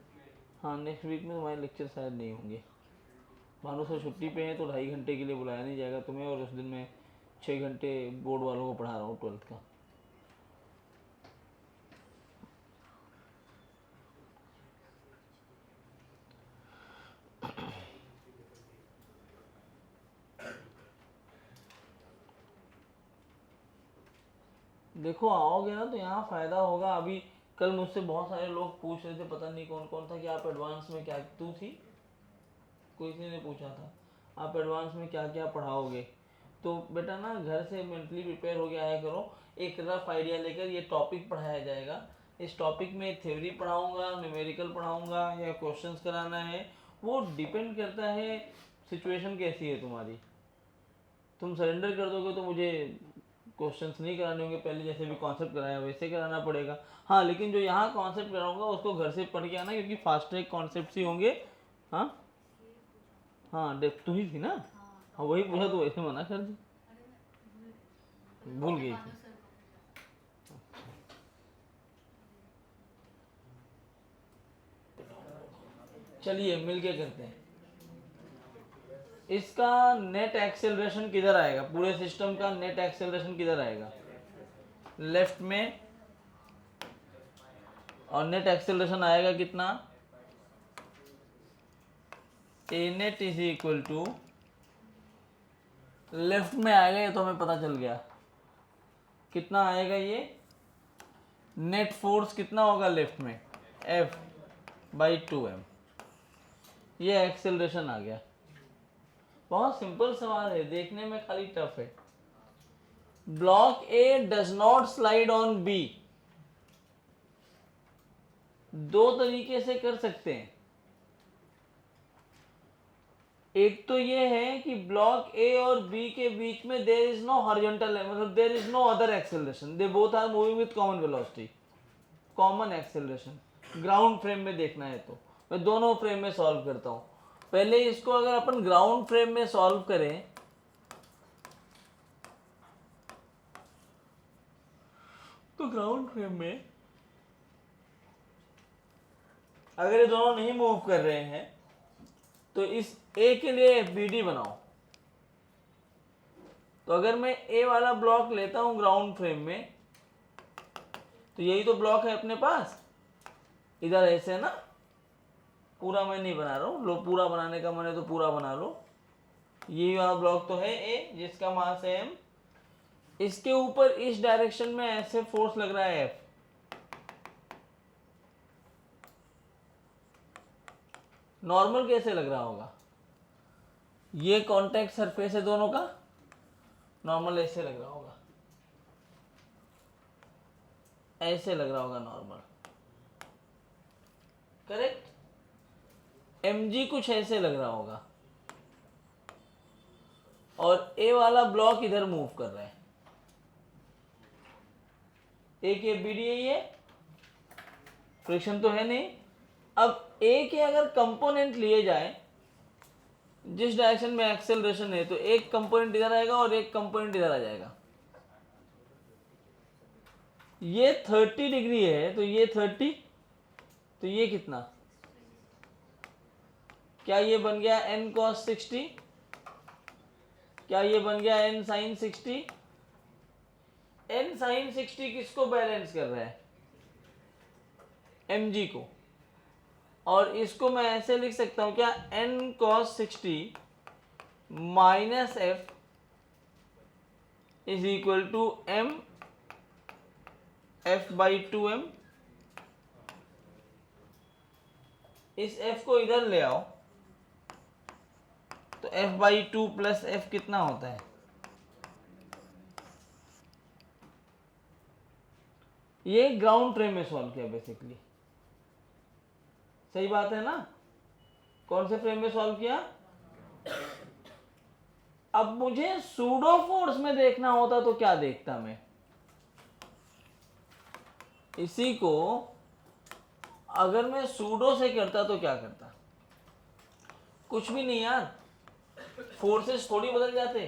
हाँ, नेक्स्ट वीक में तुम्हारे लेक्चर शायद नहीं होंगे। भानु सर छुट्टी पे हैं तो 2.5 घंटे के लिए बुलाया नहीं जाएगा तुम्हें, और उस दिन मैं 6 घंटे बोर्ड वालों को पढ़ा रहा हूँ 12th का। देखो आओगे ना तो यहाँ फ़ायदा होगा। अभी कल मुझसे बहुत सारे लोग पूछ रहे थे, पता नहीं कौन कौन था, कि आप एडवांस में क्या, तू थी, कोई किसी ने पूछा था आप एडवांस में क्या क्या पढ़ाओगे। तो बेटा ना घर से मेंटली प्रिपेयर हो के आया करो, एक रफ आइडिया लेकर ये टॉपिक पढ़ाया जाएगा। इस टॉपिक में थ्योरी पढ़ाऊँगा, न्यूमेरिकल पढ़ाऊँगा या क्वेश्चंस कराना है, वो डिपेंड करता है सिचुएशन कैसी है तुम्हारी। तुम सरेंडर कर दोगे तो मुझे क्वेश्चंस नहीं कराने होंगे, पहले जैसे भी कॉन्सेप्ट कराया वैसे कराना पड़ेगा। हाँ, लेकिन जो यहाँ कॉन्सेप्ट कराऊंगा उसको घर से पढ़ के आना, क्योंकि फास्ट ट्रैक कॉन्सेप्ट ही होंगे। हाँ हाँ, देख तू ही थी ना। हाँ वही पूछा तो वैसे मना कर दी, भूल गई थी। चलिए मिलके करते हैं। इसका नेट एक्सेलरेशन किधर आएगा, पूरे सिस्टम का नेट एक्सेलरेशन किधर आएगा, लेफ्ट में, और नेट एक्सेलरेशन आएगा कितना, A net is equal to left में आएगा, ये तो हमें पता चल गया। कितना आएगा ये नेट फोर्स कितना होगा लेफ्ट में, F/2m। ये एक्सेलरेशन आ गया। बहुत सिंपल सवाल है, देखने में खाली टफ है। Block A does not slide on B. दो तरीके से कर सकते हैं। एक तो ये है कि ब्लॉक ए और बी के बीच में देयर इज नो हॉरिजॉन्टल, मतलब there is no other acceleration, they both are moving with common velocity, common acceleration. Ground frame में देखना है तो मैं दोनों फ्रेम में सॉल्व करता हूं। पहले इसको अगर अपन ग्राउंड फ्रेम में सॉल्व करें तो ग्राउंड फ्रेम में अगर ये दोनों नहीं मूव कर रहे हैं तो इस ए के लिए FBD बनाओ। तो अगर मैं ए वाला ब्लॉक लेता हूं ग्राउंड फ्रेम में, तो यही तो ब्लॉक है अपने पास, इधर ऐसे ना, पूरा मैं नहीं बना रहा हूं, लो पूरा बनाने का मन है तो पूरा बना लो। ये वाला ब्लॉक तो है ए जिसका मास है m, इसके ऊपर इस डायरेक्शन में ऐसे फोर्स लग रहा है F। नॉर्मल कैसे लग रहा होगा, ये कॉन्टैक्ट सरफेस है दोनों का, नॉर्मल ऐसे लग रहा होगा, ऐसे लग रहा होगा नॉर्मल, करेक्ट। mg कुछ ऐसे लग रहा होगा और ए वाला ब्लॉक इधर मूव कर रहा है, ए की FBD यही है, फ्रिक्शन तो है नहीं। अब ए के अगर कंपोनेंट लिए जाए जिस डायरेक्शन में एक्सेलरेशन है, तो एक कंपोनेंट इधर आएगा और एक कंपोनेंट इधर आ जाएगा। ये 30 डिग्री है तो ये 30, तो ये कितना, क्या ये बन गया n cos 60, क्या ये बन गया n sin 60। n sin 60 किसको बैलेंस कर रहा है, mg को, और इसको मैं ऐसे लिख सकता हूं क्या, n cos 60 minus f is equal to m F/2m। इस f को इधर ले आओ तो F/2 प्लस f कितना होता है, ये ग्राउंड फ्रेम में सॉल्व किया बेसिकली, सही बात है ना। कौन से फ्रेम में सॉल्व किया, अब मुझे सूडो फोर्स में देखना होता तो क्या देखता मैं, इसी को अगर मैं सूडो से करता तो क्या करता, कुछ भी नहीं यार, फोर्सेस थोड़ी बदल जाते,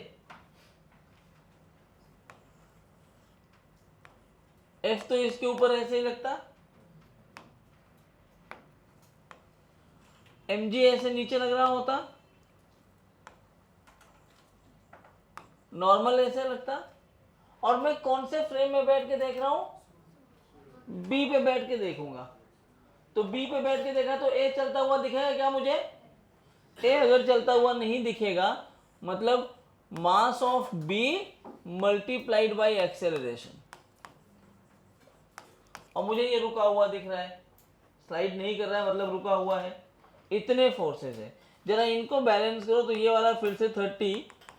एफ तो इसके ऊपर ऐसे ही लगता, mg ऐसे नीचे लग रहा होता, नॉर्मल ऐसे लगता, और मैं कौन से फ्रेम में बैठ के देख रहा हूं, बी पे बैठ के देखूंगा। तो बी पे बैठ के देखा तो ए चलता हुआ दिखेगा क्या मुझे, ए अगर चलता हुआ नहीं दिखेगा मतलब mass of B multiplied by acceleration, और मुझे ये रुका हुआ दिख रहा है, स्लाइड नहीं कर रहा है मतलब रुका हुआ है, इतने फोर्सेस है। जरा इनको बैलेंस करो तो ये वाला फिर से 30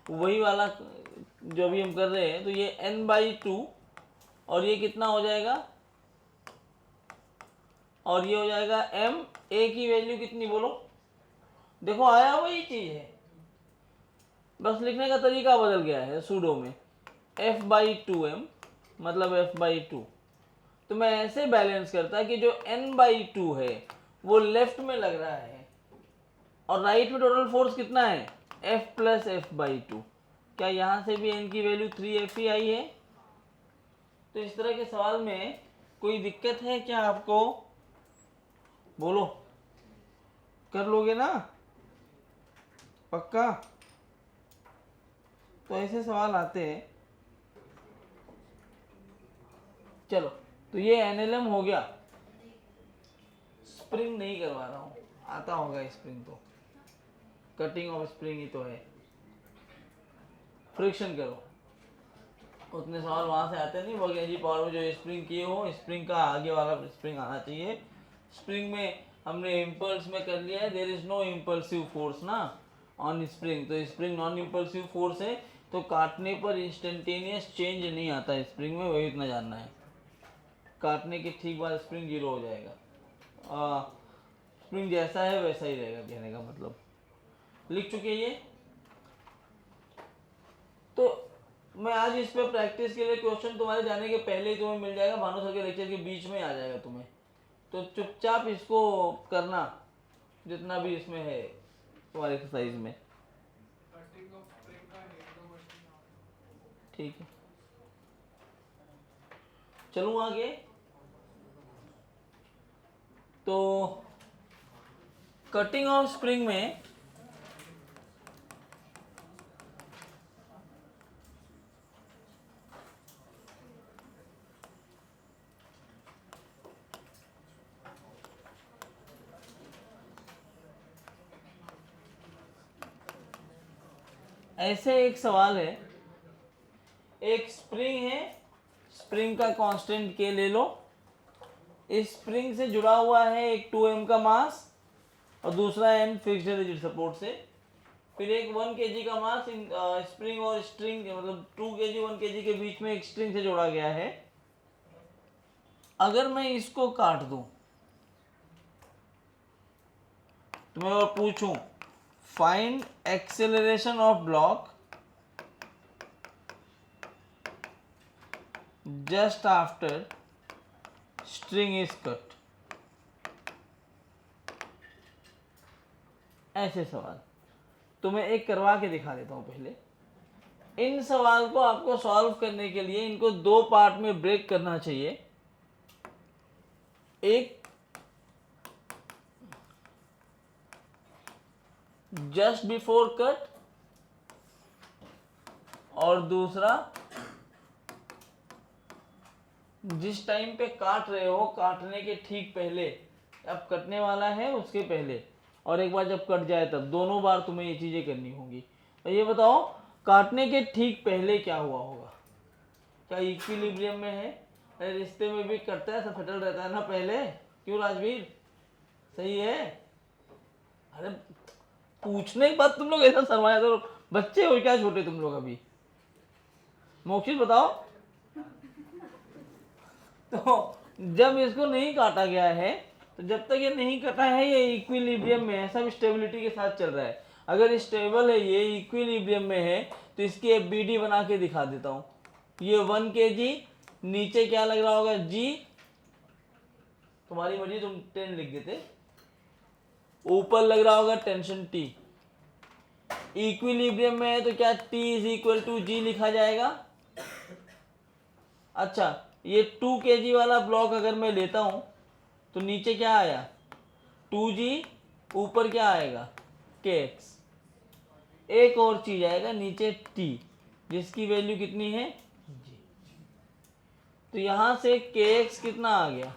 वही वाला जो अभी हम कर रहे हैं, तो ये n/2 और ये कितना हो जाएगा, और ये हो जाएगा m, a की वैल्यू कितनी बोलो, देखो आया वही चीज है, बस लिखने का तरीका बदल गया है सूडो में, F/2m मतलब F/2। तो मैं ऐसे बैलेंस करता कि जो n/2 है वो लेफ्ट में लग रहा है और राइट में टोटल फोर्स कितना है, F प्लस F/2। क्या यहाँ से भी n की वैल्यू 3F ही आई है। तो इस तरह के सवाल में कोई दिक्कत है क्या आपको, बोलो, कर लोगे ना पक्का। तो ऐसे सवाल आते हैं। चलो तो ये NLM हो गया, स्प्रिंग नहीं करवा रहा हूं, आता होगा स्प्रिंग तो, कटिंग ऑफ स्प्रिंग ही तो है। फ्रिक्शन करो। उतने सवाल वहाँ से आते नहीं, वर्क एनर्जी पावर में जो स्प्रिंग किए हो, स्प्रिंग का आगे वाला स्प्रिंग आना चाहिए। स्प्रिंग में हमने इम्पल्स में कर लिया है, there is no impulsive force ना ऑन स्प्रिंग, तो स्प्रिंग नॉन इम्पल्सिव फोर्स है, तो काटने पर इंस्टेंटेनियस चेंज नहीं आता स्प्रिंग में, वही इतना जानना है। काटने के ठीक बाद स्प्रिंग जीरो हो जाएगा, स्प्रिंग जैसा है वैसा ही रहेगा, कहने का मतलब। लिख चुके ये। तो मैं आज इस पे प्रैक्टिस के लिए क्वेश्चन तुम्हारे जाने के पहले ही तुम्हें मिल जाएगा, भानु सर के लेक्चर के बीच में आ जाएगा तुम्हें, तो चुपचाप इसको करना जितना भी इसमें है तुम्हारे एक्सरसाइज में, ठीक है। चलूँ आगे। तो कटिंग ऑफ स्प्रिंग में ऐसे एक सवाल है, एक स्प्रिंग है, स्प्रिंग का कांस्टेंट के ले लो, इस स्प्रिंग से जुड़ा हुआ है एक 2m का मास और दूसरा n फिक्स्ड है रिजिड सपोर्ट से, फिर एक 1 kg का मास स्प्रिंग और स्ट्रिंग मतलब 2 kg 1 kg के बीच में एक स्ट्रिंग से जोड़ा गया है। अगर मैं इसको काट दूं तो मैं और पूछूं find acceleration of block just after string is cut, ऐसे सवाल तो मैं एक करवा के दिखा देता हूं। पहले इन सवाल को आपको सॉल्व करने के लिए इनको दो पार्ट में ब्रेक करना चाहिए, एक जस्ट बिफोर कट और दूसरा जिस टाइम पे काट रहे हो, काटने के ठीक पहले, अब कटने वाला है उसके पहले, और एक बार जब कट जाए तब, दोनों बार तुम्हें ये चीजें करनी होंगी। और ये बताओ काटने के ठीक पहले क्या हुआ होगा, क्या इक्विलिब्रियम में है? अरे रिश्ते में भी कटता है, सब सेटल रहता है ना पहले, क्यों राजवीर, सही है? अरे पूछने के बाद तुम लोग ऐसा शर्माया, तो बच्चे हो क्या छोटे तुम लोग अभी? मोक्षित बताओ। तो जब इसको नहीं काटा गया है, तो जब तक ये नहीं कटा है ये इक्विलिब्रियम में है, सब स्टेबिलिटी के साथ चल रहा है। अगर स्टेबल है, ये इक्विलिब्रियम में है, तो इसकी एफबीडी बना के दिखा देता हूँ। ये 1 kg, नीचे क्या लग रहा होगा G, तुम्हारी मर्जी, तुम 10 लिख देते, ऊपर लग रहा होगा टेंशन T। इक्विलिब्रियम में है तो क्या T is equal to G लिखा जाएगा। अच्छा, ये 2 kg वाला ब्लॉक अगर मैं लेता हूं तो नीचे क्या आया 2G, ऊपर क्या आएगा kx, एक और चीज आएगा नीचे T जिसकी वैल्यू कितनी है G। तो यहां से kx कितना आ गया।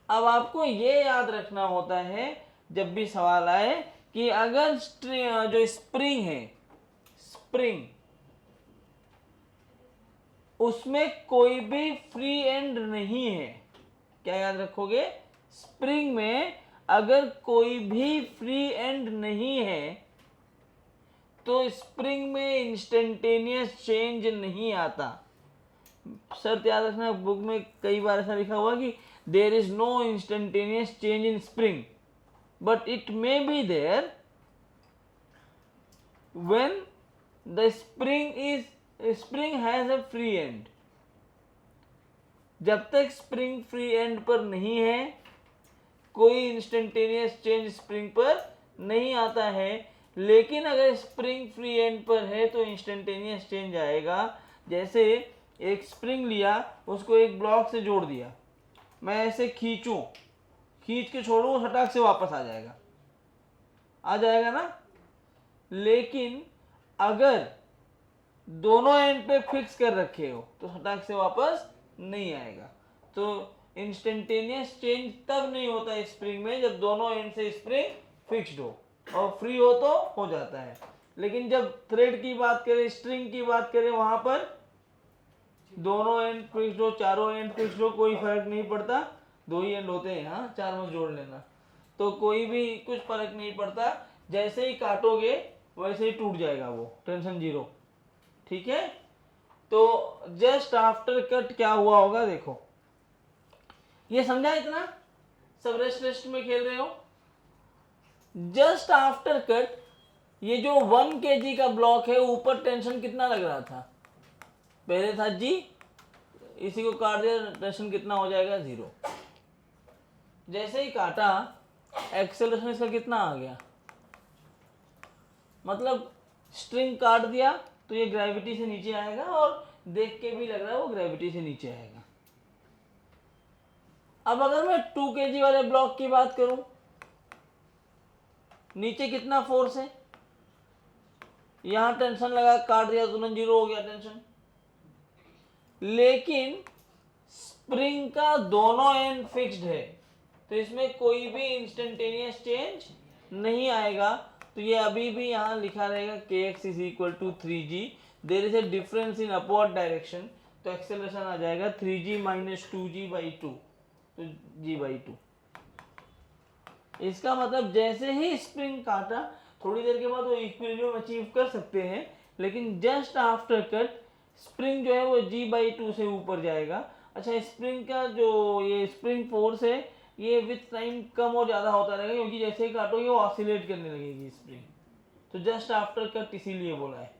अब आपको ये याद रखना होता है जब भी सवाल आए कि अगर जो स्प्रिंग है, स्प्रिंग, उसमें कोई भी फ्री एंड नहीं है, क्या याद रखोगे, स्प्रिंग में अगर कोई भी फ्री एंड नहीं है तो स्प्रिंग में इंस्टेंटेनियस चेंज नहीं आता। शर्त याद रखना, बुक में कई बार ऐसा लिखा हुआ कि there is no instantaneous change in spring but it may be there when the spring has a free end. जब तक स्प्रिंग फ्री एंड पर नहीं है कोई इंस्टेंटेनियस चेंज स्प्रिंग पर नहीं आता है, लेकिन अगर स्प्रिंग फ्री एंड पर है तो इंस्टेंटेनियस चेंज आएगा। जैसे एक स्प्रिंग लिया, उसको एक ब्लॉक से जोड़ दिया, मैं ऐसे खींचूं, खींच के छोड़ूं, हटाक से वापस आ जाएगा, आ जाएगा ना। लेकिन अगर दोनों एंड पे फिक्स कर रखे हो तो हटाक से वापस नहीं आएगा। तो इंस्टेंटेनियस चेंज तब नहीं होता है स्प्रिंग में जब दोनों एंड से स्प्रिंग फिक्स्ड हो, और फ्री हो तो हो जाता है। लेकिन जब थ्रेड की बात करें, स्ट्रिंग की बात करें, वहां पर दोनों एंड फिक्स्ड हो, चारों एंड फिक्स्ड हो, कोई फर्क नहीं पड़ता। दो ही एंड होते हैं, हाँ, चार मत जोड़ लेना। तो कोई भी कुछ फर्क नहीं पड़ता, जैसे ही काटोगे वैसे ही टूट जाएगा वो, टेंशन जीरो। ठीक है, तो जस्ट आफ्टर कट क्या हुआ होगा देखो, ये समझा इतना? सब रेस्ट रेस्ट में खेल रहे हो। जस्ट आफ्टर कट ये जो 1 kg का ब्लॉक है, ऊपर टेंशन कितना लग रहा था? पहले था जी, इसी को काट दिया, टेंशन कितना हो जाएगा? 0। जैसे ही काटा, एक्सेलरेशन इसका कितना आ गया? मतलब स्ट्रिंग काट दिया तो ये ग्रेविटी से नीचे आएगा, और देख के भी लग रहा है वो ग्रेविटी से नीचे आएगा। अब अगर मैं 2 kg वाले ब्लॉक की बात करूं, नीचे कितना फोर्स है? यहां टेंशन लगा, काट दिया, तुरंत 0 हो गया टेंशन। लेकिन स्प्रिंग का दोनों एंड फिक्स्ड है, तो इसमें कोई भी इंस्टेंटेनियस चेंज नहीं आएगा। तो ये अभी भी यहाँ लिखा रहेगा kx is equal to 3g, there is a difference in upward direction, तो एक्सेलरेशन आ जाएगा 3g माइनस 2g/2, तो g/2। इसका मतलब जैसे ही स्प्रिंग काटा, थोड़ी देर के बाद वो इक्विलिब्रियम अचीव कर सकते हैं, लेकिन जस्ट आफ्टर कट स्प्रिंग जो है वो g/2 से ऊपर जाएगा। अच्छा, स्प्रिंग का जो ये स्प्रिंग फोर्स है, ये विथ टाइम कम और ज़्यादा होता रहेगा, क्योंकि जैसे ही काटोगे वो ऑसिलेट करने लगेगी स्प्रिंग। तो जस्ट आफ्टर कट इसीलिए बोला है।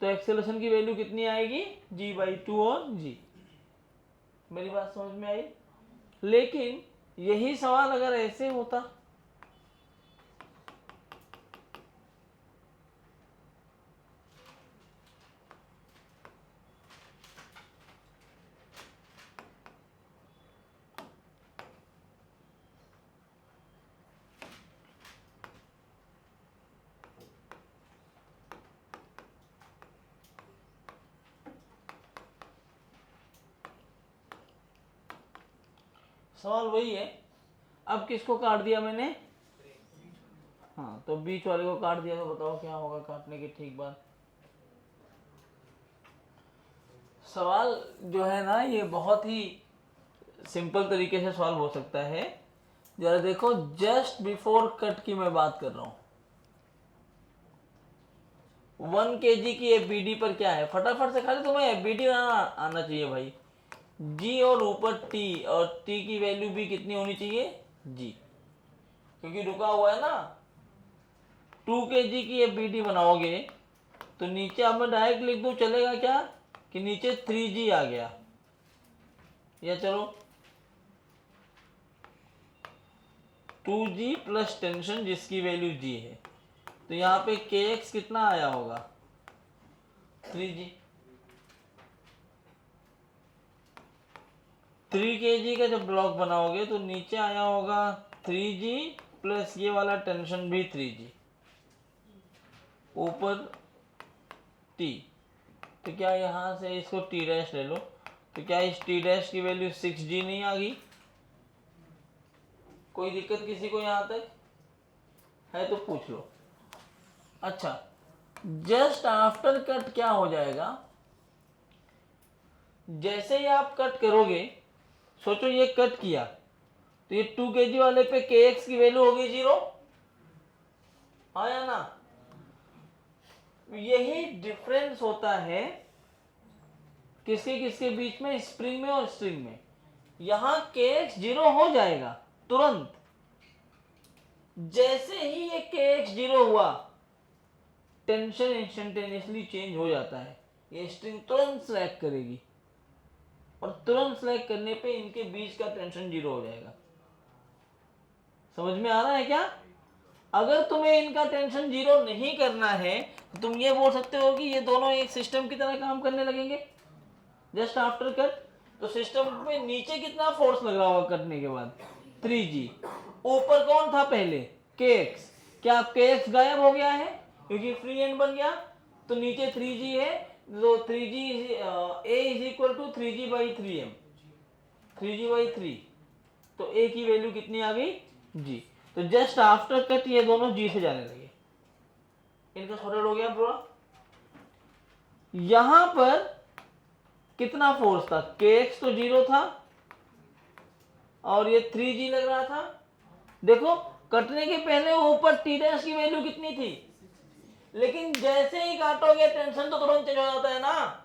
तो एक्सेलरेशन की वैल्यू कितनी आएगी? g/2 और g। मेरी बात समझ में आई? लेकिन यही सवाल अगर ऐसे होता, सवाल वही है। अब किसको काट दिया मैंने? हाँ, तो बीच वाले को काट दिया, तो बताओ क्या होगा काटने के ठीक बाद? सवाल जो है ना, ये बहुत ही सिंपल तरीके से सॉल्व हो सकता है। जरा देखो, जस्ट बिफोर कट की मैं बात कर रहा हूं। 1 kg की एफबीडी पर क्या है? फटाफट से, खाली तुम्हें एफबीडी आना चाहिए भाई। जी और ऊपर टी, और टी की वैल्यू भी कितनी होनी चाहिए? जी, क्योंकि रुका हुआ है ना। 2 kg की एफबीडी बनाओगे तो नीचे अब मैं डायरेक्ट लिख दूं, चलेगा क्या? कि नीचे 3g आ गया, या चलो 2g प्लस टेंशन जिसकी वैल्यू g है, तो यहाँ पे kx कितना आया होगा? 3g। 3 kg का जब ब्लॉक बनाओगे तो नीचे आया होगा 3g प्लस ये वाला टेंशन भी 3g, ऊपर t। तो क्या यहाँ से इसको t डैश ले लो, तो क्या इस t डैश की वैल्यू 6g नहीं आ गई? कोई दिक्कत किसी को यहाँ तक है तो पूछ लो। अच्छा, जस्ट आफ्टर कट क्या हो जाएगा? जैसे ही आप कट करोगे, सोचो ये कट किया, तो ये 2 kg वाले पे kx की वैल्यू होगी 0, हाँ या ना? यही डिफरेंस होता है किसके किसके बीच में? स्प्रिंग में और स्ट्रिंग में। यहां kx 0 हो जाएगा तुरंत, जैसे ही ये kx 0 हुआ, टेंशन इंस्टेंटेनियसली चेंज हो जाता है। ये स्ट्रिंग तुरंत स्लैक करेगी, और तुरंत स्लैक करने पे इनके बीच का टेंशन 0 हो जाएगा। समझ में आ रहा है क्या? अगर तुम्हें इनका टेंशन 0 नहीं करना है, तो तुम ये बोल सकते हो कि ये दोनों एक सिस्टम की तरह काम करने लगेंगे जस्ट आफ्टर कट। तो सिस्टम पे नीचे कितना फोर्स लग रहा होगा कटने के बाद? 3g। ऊपर कौन था पहले? kx। क्या अब kx गायब हो गया है क्योंकि फ्री एंड बन गया? तो नीचे 3g है, तो 3g a is equal to 3g/3m, 3g/3। तो a की वैल्यू कितनी आ गई? g। तो जस्ट आफ्टर कट ये दोनों g से जाने लगे, मैकेनिकल सॉर्टेड हो गया पूरा। यहां पर कितना फोर्स था, kx तो 0 था और ये 3g लग रहा था। देखो कटने के पहले ऊपर t डैश की वैल्यू कितनी थी, लेकिन जैसे ही काटोगे टेंशन तो तुरंत चेंज हो जाता है ना।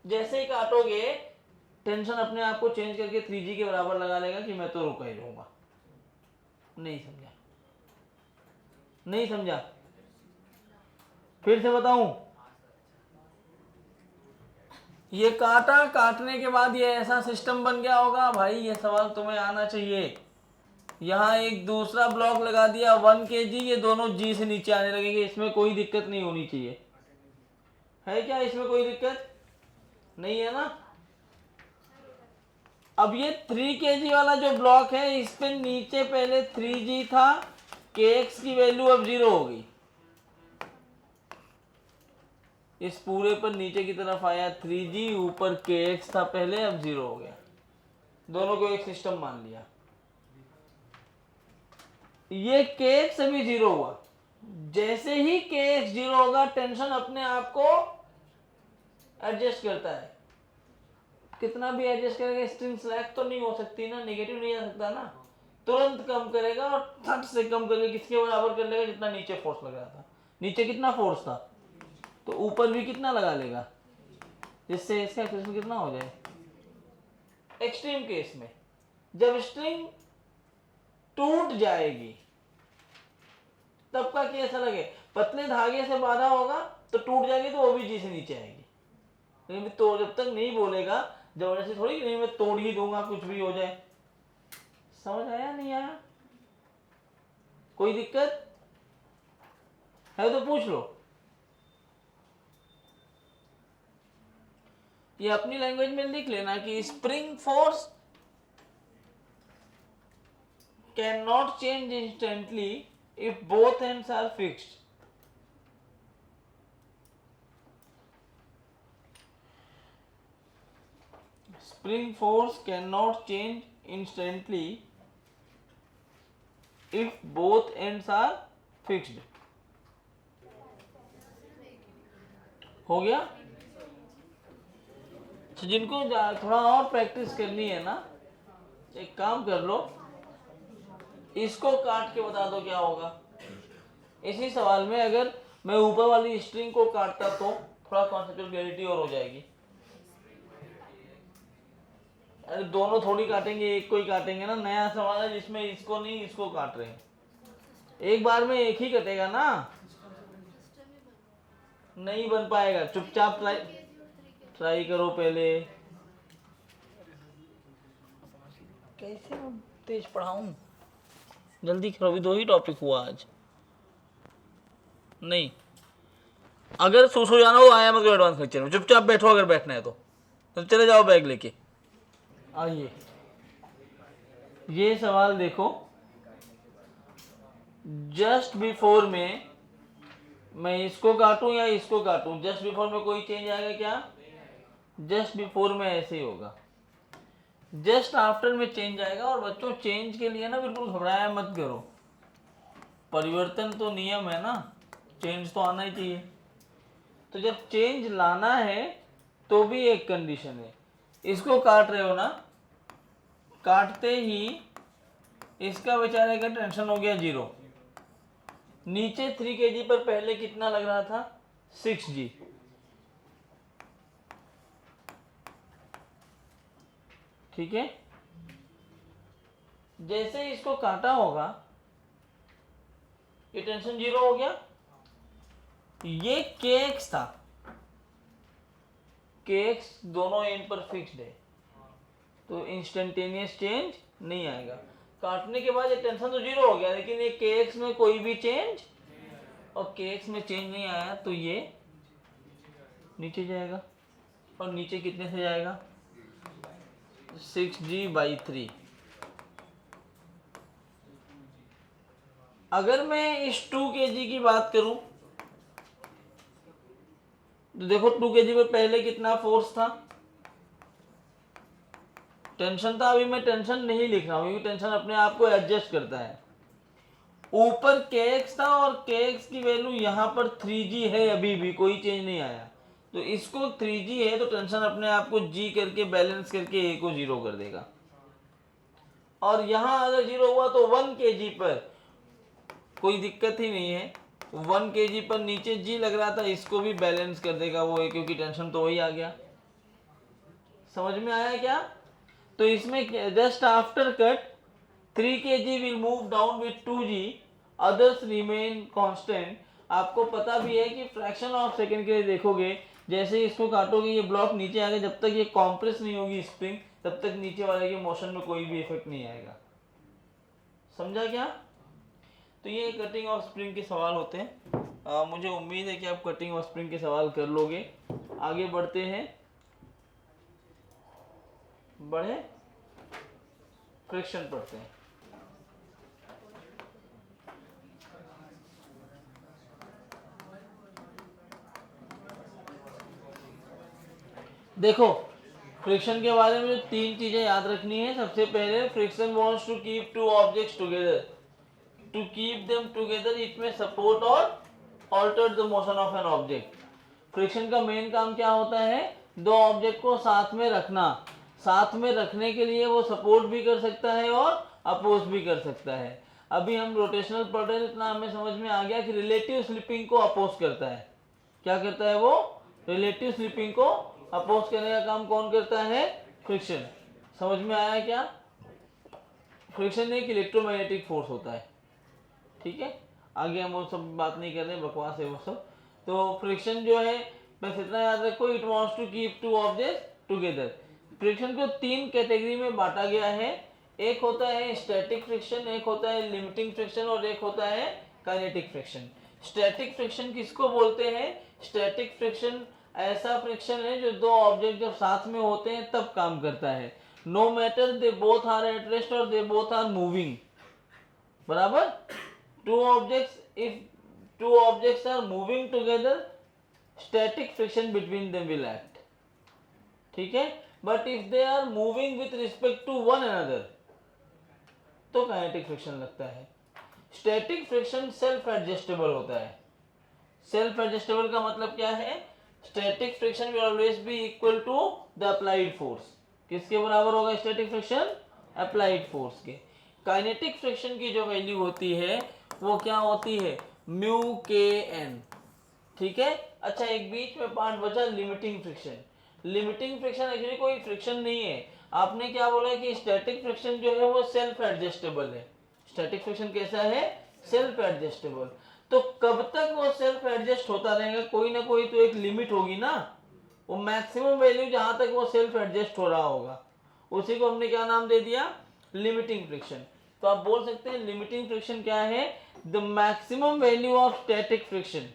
जैसे ही काटोगे टेंशन अपने आप को चेंज करके 3g के बराबर लगा लेगा कि मैं तो रुका ही रहूंगा। नहीं समझा, नहीं समझा, फिर से बताऊं। ये काटा, काटने के बाद ये ऐसा सिस्टम बन गया होगा भाई, ये सवाल तुम्हें आना चाहिए। यहाँ एक दूसरा ब्लॉक लगा दिया 1 kg, ये दोनों g से नीचे आने लगेंगे, इसमें कोई दिक्कत नहीं होनी चाहिए। है क्या इसमें कोई दिक्कत? नहीं है ना। अब ये 3 kg वाला जो ब्लॉक है, इस पे नीचे पहले 3g था, kx की वैल्यू अब 0 हो गई। इस पूरे पर नीचे की तरफ आया 3g, ऊपर kx था पहले, अब 0 हो गया। दोनों को एक सिस्टम मान लिया। ये kx अभी 0 हुआ, जैसे ही kx 0 होगा टेंशन अपने आप को एडजस्ट करता है। कितना भी एडजस्ट करेगा, स्ट्रिंग स्लैक तो नहीं हो सकती ना, नेगेटिव नहीं आ सकता ना, तुरंत कम करेगा और थट से कम करके किसके बराबर कर लेगा, जितना नीचे फोर्स लग रहा था। नीचे कितना फोर्स था तो ऊपर भी कितना लगा लेगा, जिससे इसका एक्सप्रेशन कितना हो जाए। एक्सट्रीम केस में जब स्ट्रिंग टूट जाएगी तब का केस अलग है। पतले धागे से बांधा होगा तो टूट जाएगी तो वो भी जी से नीचे आएगी, लेकिन तो जब तक नहीं बोलेगा जबरदस्ती थोड़ी नहीं मैं तोड़ ही दूंगा कुछ भी हो जाए। समझ आया नहीं आया? कोई दिक्कत है तो पूछ लो। ये अपनी लैंग्वेज में लिख लेना कि spring force can not change instantly if both ends are fixed. Spring force cannot change instantly if both ends are fixed. हो गया? तो जिनको थोड़ा और प्रैक्टिस करनी है ना, एक काम कर लो, इसको काट के बता दो क्या होगा। इसी सवाल में अगर मैं ऊपर वाली स्ट्रिंग को काटता तो थोड़ा कॉन्सेप्चुअल क्लैरिटी और हो जाएगी। अरे दोनों थोड़ी काटेंगे, एक को ही काटेंगे ना। नया सवाल है जिसमें इसको नहीं इसको काट रहे हैं, एक बार में एक ही कटेगा ना, नहीं बन पाएगा। चुपचाप ट्राई करो पहले। कैसे मैं तेज पढ़ाऊं, जल्दी करो, अभी 2 ही टॉपिक हुआ आज। नहीं, अगर सो जाना हो आया मत एडवांस लेक्चर में, चुपचाप बैठो अगर बैठना है तो चले जाओ बैग लेके। आइए ये सवाल देखो, जस्ट बिफोर में मैं इसको काटूं या इसको काटूं, जस्ट बिफोर में कोई चेंज आएगा क्या? जस्ट बिफोर में ऐसे ही होगा, जस्ट आफ्टर में चेंज आएगा। और बच्चों चेंज के लिए ना बिल्कुल घबराया मत करो, परिवर्तन तो नियम है ना, चेंज तो आना ही चाहिए। तो जब चेंज लाना है तो भी एक कंडीशन है, इसको काट रहे हो ना, काटते ही इसका बेचारे का टेंशन हो गया 0। नीचे 3 kg पर पहले कितना लग रहा था, 6g। ठीक है, जैसे इसको काटा होगा ये टेंशन 0 हो गया। ये kx था, kx दोनों एंड पर फिक्स्ड है तो इंस्टेंटेनियस चेंज नहीं आएगा। काटने के बाद ये टेंशन तो 0 हो गया, लेकिन ये kx में कोई भी चेंज, और kx में चेंज नहीं आया तो ये नीचे जाएगा। और नीचे कितने से जाएगा, 6g/3। अगर मैं इस 2 kg की बात करूं तो देखो 2 kg पर पहले कितना फोर्स था, टेंशन था। अभी मैं टेंशन नहीं लिख रहा हूं क्योंकि टेंशन अपने आप को एडजस्ट करता है। ऊपर kx था और kx की वैल्यू यहाँ पर 3g है, अभी भी कोई चेंज नहीं आया, तो इसको 3g है तो टेंशन अपने आप को g करके बैलेंस करके a को 0 कर देगा। और यहाँ अगर 0 हुआ तो 1 kg पर कोई दिक्कत ही नहीं है, 1 kg पर नीचे g लग रहा था, इसको भी बैलेंस कर देगा वो, क्योंकि टेंशन तो वही आ गया। समझ में आया क्या? तो इसमें just after cut 3 kg will move down with 2g, others remain constant. आपको पता भी है कि फ्रैक्शन ऑफ सेकंड के लिए देखोगे, जैसे ही इसको काटोगे ये ब्लॉक नीचे आएगा, जब तक ये कॉम्प्रेस नहीं होगी स्प्रिंग तब तक नीचे वाले के मोशन में कोई भी इफेक्ट नहीं आएगा। समझा क्या? तो ये कटिंग ऑफ स्प्रिंग के सवाल होते हैं। मुझे उम्मीद है कि आप कटिंग ऑफ स्प्रिंग के सवाल कर लोगे। आगे बढ़ते हैं, बढ़े फ्रिक्शन पढ़ते हैं। देखो फ्रिक्शन के बारे में जो 3 चीजें याद रखनी है, सबसे पहले friction wants to keep two objects together, to keep them together it में सपोर्ट और alter the motion of an object. Friction का मेन काम क्या होता है? दो ऑब्जेक्ट को साथ में रखना। साथ में रखने के लिए वो सपोर्ट भी कर सकता है और अपोज भी कर सकता है। अभी हम रोटेशनल पढ़ रहे हैं, इतना हमें समझ में आ गया कि रिलेटिव स्लिपिंग को अपोज करता है। क्या करता है वो? रिलेटिव स्लिपिंग को अपोज करने का काम कौन करता है? फ्रिक्शन। समझ में आया क्या? फ्रिक्शन एक इलेक्ट्रोमैग्नेटिक फोर्स होता है, ठीक है। आगे हम वो सब बात नहीं कर रहे, बकवास है वो सब। तो फ्रिक्शन जो है, बस इतना याद रखो, it wants to keep two objects together. Friction को 3 कैटेगरी में बांटा गया है। एक होता है स्टैटिक फ्रिक्शन, एक होता है लिमिटिंग फ्रिक्शन और एक होता है काइनेटिक फ्रिक्शन। स्टैटिक फ्रिक्शन किसको बोलते हैं? स्टैटिक फ्रिक्शन ऐसा फ्रिक्शन है जो दो ऑब्जेक्ट जब साथ में होते हैं तब काम करता है, no matter they both are at rest और दे बोथ आर मूविंग। बराबर? if two objects are moving together, static friction between them will act, ठीक है। but if they are moving with respect to one another तो kinetic friction लगता है। Static friction self adjustable होता है। Self adjustable का मतलब क्या है? Static friction will always be equal to the applied force. किसके बराबर होगा स्टैटिक फ्रिक्शन? अप्लाइड फोर्स के। काइनेटिक फ्रिक्शन की जो वैल्यू होती है वो क्या होती है? म्यू के एन, ठीक है। अच्छा, एक बीच में पार्ट बचा limiting friction. Limiting friction actually कोई फ्रिक्शन नहीं है। आपने क्या बोला कि स्टैटिक फ्रिक्शन जो है वो सेल्फ एडजस्टेबल है। स्टैटिक फ्रिक्शन कैसा है? Self adjustable. तो कब तक वो सेल्फ एडजस्ट होता रहेगा? कोई ना कोई तो एक लिमिट होगी ना, वो मैक्सिमम वैल्यू जहां तक वो सेल्फ एडजस्ट हो रहा होगा, उसी को हमने क्या नाम दे दिया? Limiting friction. तो आप बोल सकते हैं लिमिटिंग फ्रिक्शन क्या है? The maximum value of static friction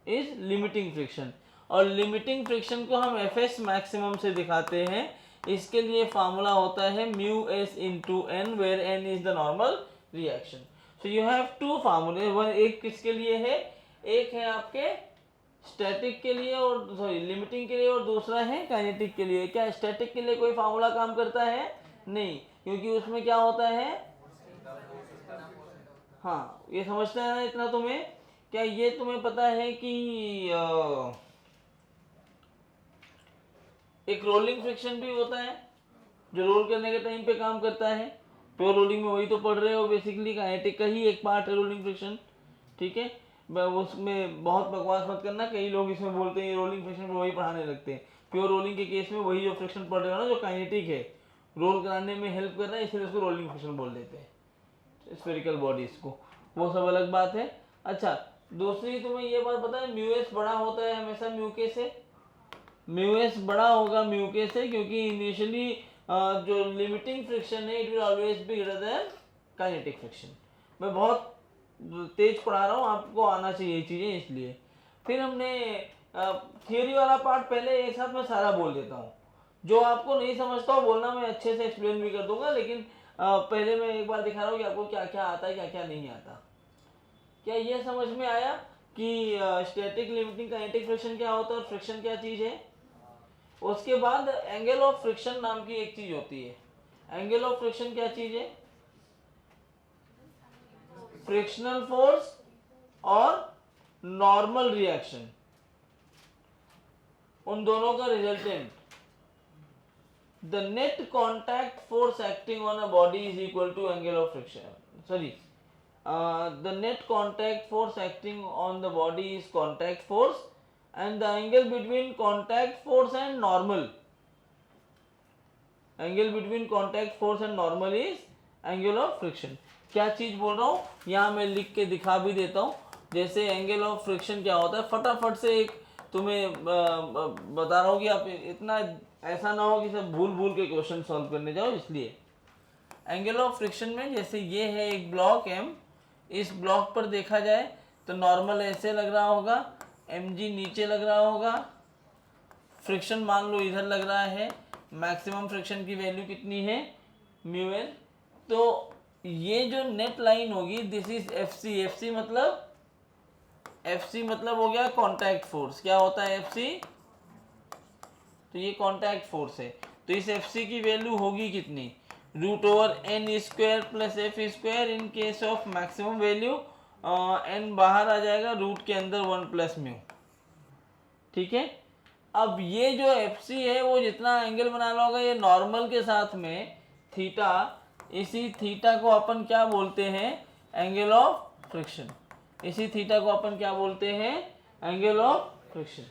is limiting friction. और लिमिटिंग फ्रिक्शन को हम एफ एस मैक्सिमम से दिखाते हैं। इसके लिए फार्मूला होता है mu S into N, where N is the normal reaction. So you have two फार्मूले, वन एक किसके लिए है? एक है आपके स्टैटिक के लिए और सॉरी लिमिटिंग के लिए, और दूसरा है काइनेटिक के लिए। क्या स्टैटिक के लिए कोई फार्मूला काम करता है? नहीं, क्योंकि उसमें क्या होता है? हाँ, ये समझता है ना इतना तुम्हें? क्या ये तुम्हें पता है कि एक रोलिंग फ्रिक्शन भी होता है जो रोल करने के टाइम पे काम करता है? प्योर रोलिंग में वही तो पढ़ रहे हो, बेसिकली काइनेटिक का ही एक पार्ट है रोलिंग फ्रिक्शन, ठीक है। उसमें बहुत बकवास मत करना, कई लोग इसमें बोलते हैं रोलिंग फ्रिक्शन में वही पढ़ाने लगते हैं। प्योर रोलिंग के केस में वही जो फ्रिक्शन पढ़ रहे हो ना, जो काइनेटिक है, रोल कराने में हेल्प कर रहा है, इसलिए उसको रोलिंग फ्रिक्शन बोल देते हैं, स्फेरिकल बॉडीज को। वो सब अलग बात है। अच्छा, दूसरी तुम्हें ये बात पता है, म्यू एस बड़ा होता है हमेशा म्यू के से। म्यू एस बड़ा होगा म्यू के से, क्योंकि इनिशियली जो लिमिटिंग फ्रिक्शन है it will always B greater then kinetic friction. मैं बहुत तेज पढ़ा रहा हूँ, आपको आना चाहिए ये चीज़ें, इसलिए। फिर हमने थियोरी वाला पार्ट पहले एक साथ मैं सारा बोल देता हूँ, जो आपको नहीं समझता हो बोलना, मैं अच्छे से एक्सप्लेन भी कर दूंगा, लेकिन पहले मैं एक बार दिखा रहा हूँ कि आपको क्या क्या आता है क्या क्या नहीं आता। क्या ये समझ में आया कि स्टैटिक लिमिटिंग काइनेटिक फ्रिक्शन क्या होता है और फ्रिक्शन क्या चीज़ है? उसके बाद एंगल ऑफ फ्रिक्शन नाम की एक चीज़ होती है। एंगल ऑफ फ्रिक्शन क्या चीज़ है? फ्रिक्शनल फोर्स और नॉर्मल रिएक्शन, उन दोनों का resultant, the net contact force acting on a body is equal to angle of friction, sorry, the net contact force acting on the body is contact force and the angle between contact force and normal, angle between contact force and normal is angle of friction. क्या चीज बोल रहा हूँ यहाँ मैं लिख के दिखा भी देता हूँ, जैसे एंगल ऑफ फ्रिक्शन क्या होता है, फटाफट से एक तुम्हें बता रहा हूँ कि आप इतना ऐसा ना हो कि सब भूल भूल के क्वेश्चन सॉल्व करने जाओ, इसलिए एंगल ऑफ फ्रिक्शन में जैसे ये है एक ब्लॉक M, इस ब्लॉक पर देखा जाए तो नॉर्मल ऐसे लग रहा होगा, mg नीचे लग रहा होगा, फ्रिक्शन मान लो इधर लग रहा है, मैक्सिमम फ्रिक्शन की वैल्यू कितनी है म्यू एन, तो ये जो नेट लाइन होगी दिस इज FC, FC मतलब हो गया कांटेक्ट फोर्स, क्या होता है FC, तो ये कांटेक्ट फोर्स है, तो इस FC की वैल्यू होगी कितनी, root over N square plus F square, in case of maximum value N बाहर आ जाएगा, रूट के अंदर 1 प्लस म्यू, ठीक है। अब ये जो एफ सी है वो जितना एंगल बनाना होगा ये नॉर्मल के साथ में थीटा, इसी थीटा को अपन क्या बोलते हैं, एंगल ऑफ फ्रिक्शन, इसी थीटा को अपन क्या बोलते हैं, एंगल ऑफ फ्रिक्शन,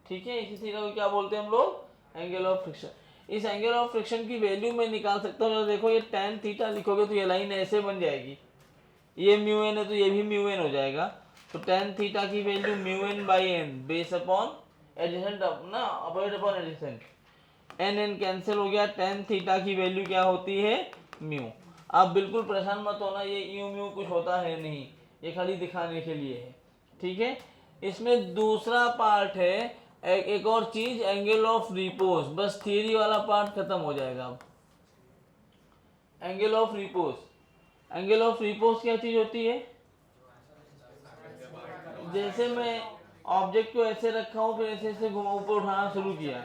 ठीक है। इसी थीटा को क्या बोलते हैं हम लोग, एंगल ऑफ फ्रिक्शन। इस एंगल ऑफ फ्रिक्शन की वैल्यू मैं निकाल सकता हूँ, देखो ये tan थीटा लिखोगे तो ये लाइन ऐसे बन जाएगी, ये म्यू एन है तो ये भी म्यू एन हो जाएगा, तो tan थीटा की value mu N by N base upon adjacent ना opposite upon adjacent, N N cancel हो गया, tan थीटा की वैल्यू क्या होती है म्यू। आप बिल्कुल परेशान मत होना, ये यू म्यू कुछ होता है नहीं, ये खाली दिखाने के लिए है, ठीक है। इसमें दूसरा पार्ट है एक और चीज, एंगल ऑफ रिपोज, बस थियरी वाला पार्ट खत्म हो जाएगा अब। Angle of repose, angle of repose क्या चीज होती है, जैसे मैं ऑब्जेक्ट को ऐसे रखा हूँ फिर ऐसे ऐसे घुमा ऊपर उठाना शुरू किया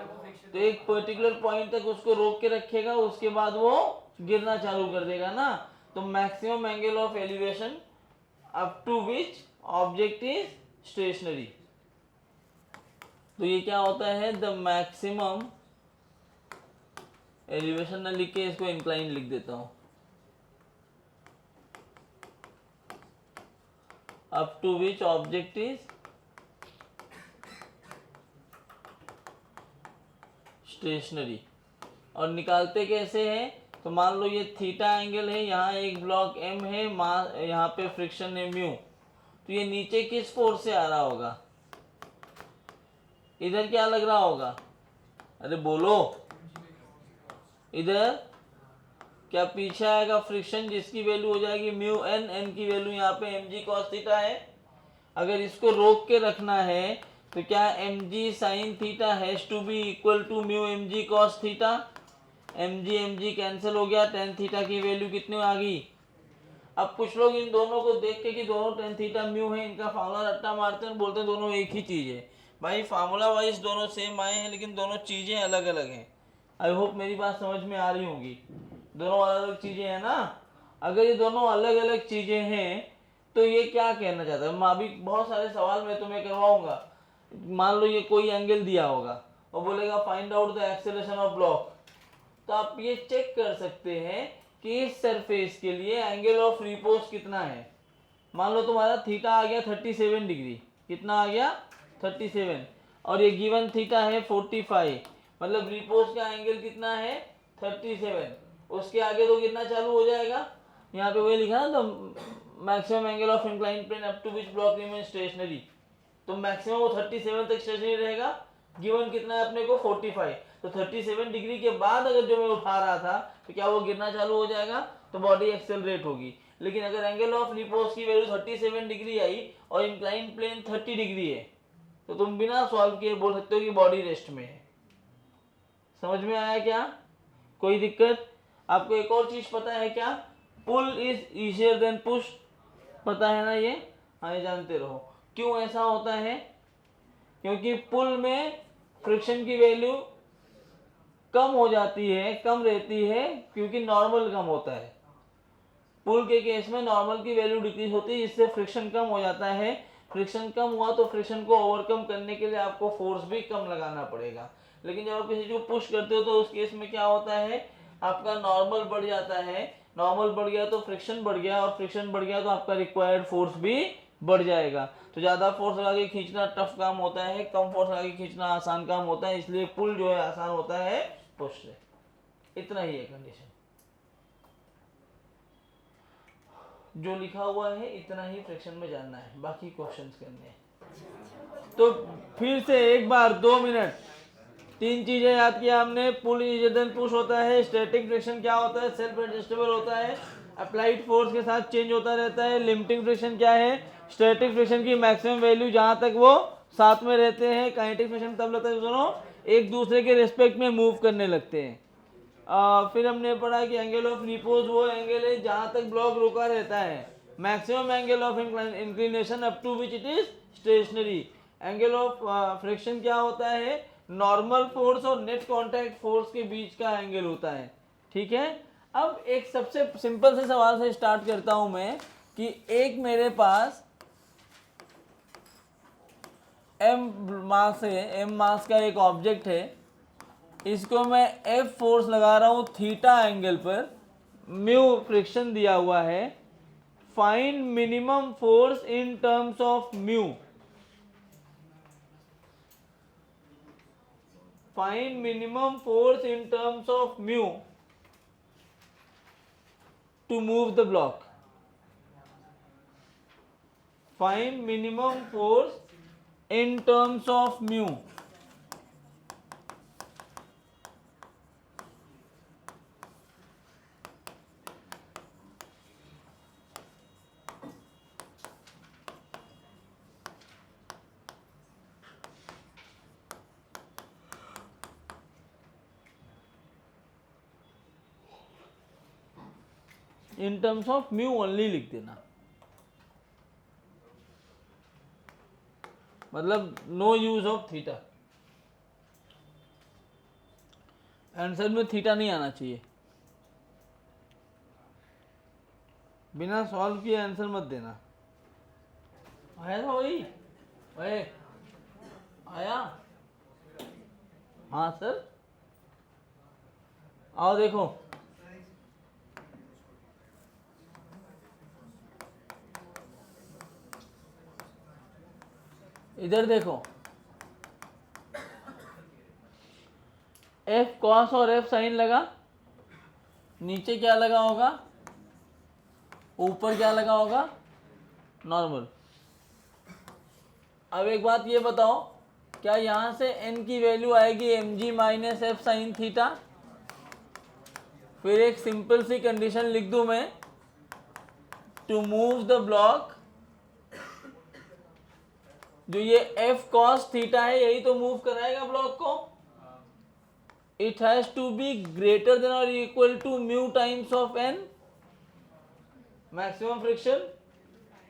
तो एक पर्टिकुलर पॉइंट तक उसको रोक के रखेगा, उसके बाद वो गिरना चालू कर देगा ना, तो maximum angle of elevation up to which object is stationary, तो ये क्या होता है, द मैक्सिमम एलिवेशन ना लिख के इसको इंक्लाइन लिख देता हूं, up to which object is stationary. और निकालते कैसे हैं, तो मान लो ये थीटा एंगल है, यहाँ एक ब्लॉक M है, यहाँ पे फ्रिक्शन है म्यू, तो ये नीचे किस फोर्स से आ रहा होगा, इधर क्या लग रहा होगा, अरे बोलो, इधर क्या पीछे आएगा फ्रिक्शन जिसकी वैल्यू हो जाएगी म्यू एन, एन की वैल्यू यहाँ पे mg cos थीटा है। अगर इसको रोक के रखना है तो क्या mg sin theta has to be equal to mu mg cos theta, mg cancel हो गया, tan थीटा की वैल्यू कितनी आ गई। अब कुछ लोग इन दोनों को देख के कि दोनों tan थीटा म्यू है, इनका फार्मूला रट्टा मारते हैं, बोलते हैं दोनों एक ही चीज है। भाई फार्मूला वाइज दोनों सेम आए हैं लेकिन दोनों चीजें अलग अलग हैं। आई होप मेरी बात समझ में आ रही होगी, दोनों अलग अलग चीजें हैं ना। अगर ये दोनों अलग अलग चीजें हैं तो ये क्या कहना चाहता है, मैं अभी बहुत सारे सवाल मैं तुम्हें करवाऊंगा। मान लो ये कोई एंगल दिया होगा और बोलेगा find out the acceleration of block, तो आप ये चेक कर सकते हैं कि इस सरफेस के लिए एंगल ऑफ रिपोज कितना है। मान लो तुम्हारा थीटा आ गया 37 डिग्री, कितना आ गया 37, और ये गिवन थीटा है 45, मतलब रिपोज का एंगल कितना है 37, उसके आगे तो गिरना चालू हो जाएगा। यहाँ पे वही लिखा ना, तो maximum angle of incline plane up to which block remain stationary, तो मैक्सिमम वो 37 तक स्टेशनरी रहेगा। गिवन कितना है अपने को 45, तो 37 डिग्री के बाद अगर जो मैं उठा रहा था तो क्या वो गिरना चालू हो जाएगा, तो बॉडी एक्सेलरेट होगी। लेकिन अगर एंगल ऑफ रिपोज की वैल्यू 37 डिग्री आई और इंक्लाइन प्लेन 30 डिग्री है तो तुम बिना सॉल्व किए बोल सकते हो कि बॉडी रेस्ट में है। समझ में आया क्या, कोई दिक्कत। आपको एक और चीज पता है क्या, pull is easier than push, पता है ना ये, हाँ ये जानते रहो। क्यों ऐसा होता है, क्योंकि पुल में फ्रिक्शन की वैल्यू कम हो जाती है, कम रहती है, क्योंकि नॉर्मल कम होता है। पुल के केस में नॉर्मल की वैल्यू डिक्रीज होती है, इससे फ्रिक्शन कम हो जाता है। फ्रिक्शन कम हुआ तो फ्रिक्शन को ओवरकम करने के लिए आपको फोर्स भी कम लगाना पड़ेगा। लेकिन जब आप किसी को पुश करते हो तो उस केस में क्या होता है, आपका नॉर्मल बढ़ जाता है। नॉर्मल बढ़ गया तो फ्रिक्शन बढ़ गया, और फ्रिक्शन बढ़ गया तो आपका रिक्वायर्ड फोर्स भी बढ़ जाएगा। तो ज़्यादा फोर्स लगा के खींचना टफ काम होता है, कम फोर्स लगा के खींचना आसान काम होता है। इसलिए पुल जो है आसान होता है पुश से। इतना ही है कंडीशन, जो लिखा हुआ है इतना ही फ्रिक्शन में जानना है, बाकी क्वेश्चंस करने हैं। तो फिर से एक बार 2 मिनट, 3 चीजें याद किया हमने। पुल इज देन पुश होता है, स्टैटिक फ्रिक्शन क्या होता है, सेल्फ एडजस्टेबल होता है, अप्लाइड फोर्स के साथ चेंज होता रहता है। लिमिटिंग फ्रिक्शन क्या है, स्टैटिक फ्रिक्शन की मैक्सिमम वैल्यू जहां तक वो साथ में रहते हैं। काइनेटिक फ्रिक्शन तब लगता है दोनों एक दूसरे के रिस्पेक्ट में मूव करने लगते हैं। फिर हमने पढ़ा कि एंगल ऑफ रिपोज वो एंगल है जहां तक ब्लॉक रुका रहता है। Maximum angle of inclination up to which it is stationary. Angle of friction क्या होता है, नॉर्मल फोर्स और नेट कांटेक्ट फोर्स के बीच का एंगल होता है। ठीक है, अब एक सबसे सिंपल से सवाल से स्टार्ट करता हूं मैं कि एक मेरे पास m मास है, m मास का एक ऑब्जेक्ट है, इसको मैं F फोर्स लगा रहा हूं थीटा एंगल पर, म्यू फ्रिक्शन दिया हुआ है। Find minimum force in terms of mu. Find minimum force in terms of mu to move the block. Find minimum force in terms of mu. In terms of mu only लिख देना, मतलब no use of theta. Answer में theta नहीं आना चाहिए, बिना solve किए answer मत देना। आया था वही, वही आया। हाँ सर, आओ देखो, इधर देखो, एफ कॉस और एफ साइन लगा, नीचे क्या लगा होगा, ऊपर क्या लगा होगा, नॉर्मल। अब एक बात ये बताओ, क्या यहां से n की वैल्यू आएगी mg minus F sine theta? फिर एक सिंपल सी कंडीशन लिख दूं मैं, टू मूव द ब्लॉक, जो ये एफ कॉस थीटा है यही तो मूव कराएगा ब्लॉक को। It has to be greater than और equal to mu times of N, maximum friction.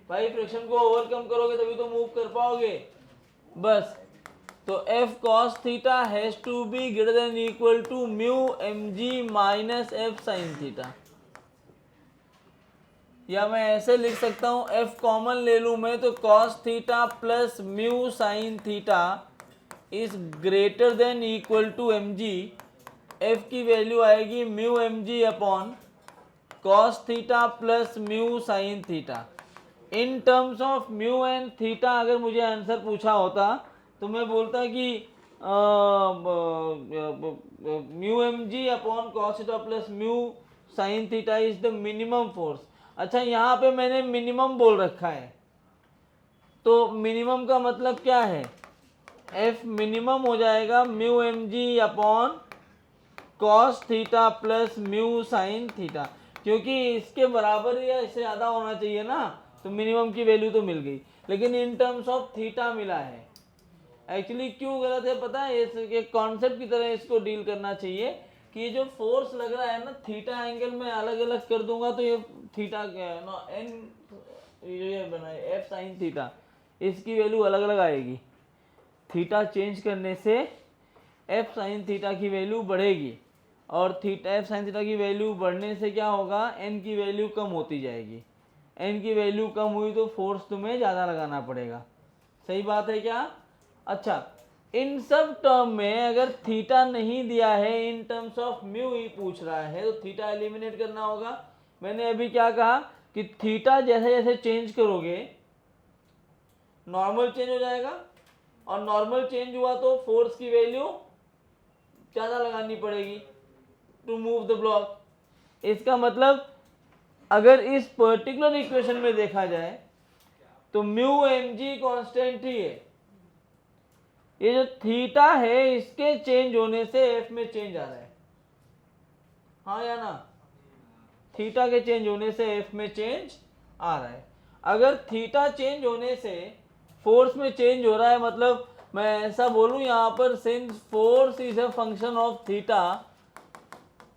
भाई फ्रिक्शन को ओवरकम करोगे तभी तो मूव कर पाओगे। बस, तो F cos theta has to be greater than equal to mu M G minus F sine theta. या मैं ऐसे लिख सकता हूं, एफ कॉमन ले लूं मैं तो cos theta plus mu sine theta is greater than equal to M G. F की वैल्यू आएगी mu M G upon cos theta plus mu sine theta. In terms of mu and theta अगर मुझे answer पूछा होता तो मैं बोलता कि mu M G upon cos theta plus mu sine theta is the minimum force. अच्छा, यहाँ पे मैंने मिनिमम बोल रखा है, तो मिनिमम का मतलब क्या है, एफ मिनिमम हो जाएगा mu M G upon cos theta plus mu sine theta, क्योंकि इसके बराबर या इससे ज़्यादा होना चाहिए ना, तो मिनिमम की वैल्यू तो मिल गई, लेकिन इन टर्म्स ऑफ थीटा मिला है। एक्चुअली क्यों गलत है पता है, इसके कॉन्सेप्ट की तरह इसको डील करना चाहिए कि ये जो फोर्स लग रहा है ना, थीटा एंगल में अलग अलग कर दूंगा तो ये थीटा क्या है ना, एन ये बनाए एफ साइन थीटा, इसकी वैल्यू अलग अलग आएगी। थीटा चेंज करने से एफ साइन थीटा की वैल्यू बढ़ेगी, और थीटा एफ साइन थीटा की वैल्यू बढ़ने से क्या होगा, एन की वैल्यू कम होती जाएगी। एन की वैल्यू कम हुई तो फोर्स तुम्हें ज़्यादा लगाना पड़ेगा। सही बात है क्या? अच्छा, इन सब टर्म में अगर थीटा नहीं दिया है, इन टर्म्स ऑफ म्यू ही पूछ रहा है, तो थीटा एलिमिनेट करना होगा। मैंने अभी क्या कहा कि थीटा जैसे जैसे चेंज करोगे नॉर्मल चेंज हो जाएगा, और नॉर्मल चेंज हुआ तो फोर्स की वैल्यू ज़्यादा लगानी पड़ेगी टू मूव द ब्लॉक। इसका मतलब अगर इस पर्टिकुलर इक्वेशन में देखा जाए तो म्यू एम जी कॉन्स्टेंट ही है। ये जो थीटा है इसके चेंज होने से एफ में चेंज आ रहा है, हाँ या ना? थीटा के चेंज होने से एफ में चेंज आ रहा है। अगर थीटा चेंज होने से फोर्स में चेंज हो रहा है, मतलब मैं ऐसा बोलूं यहाँ पर, since force is a function of theta,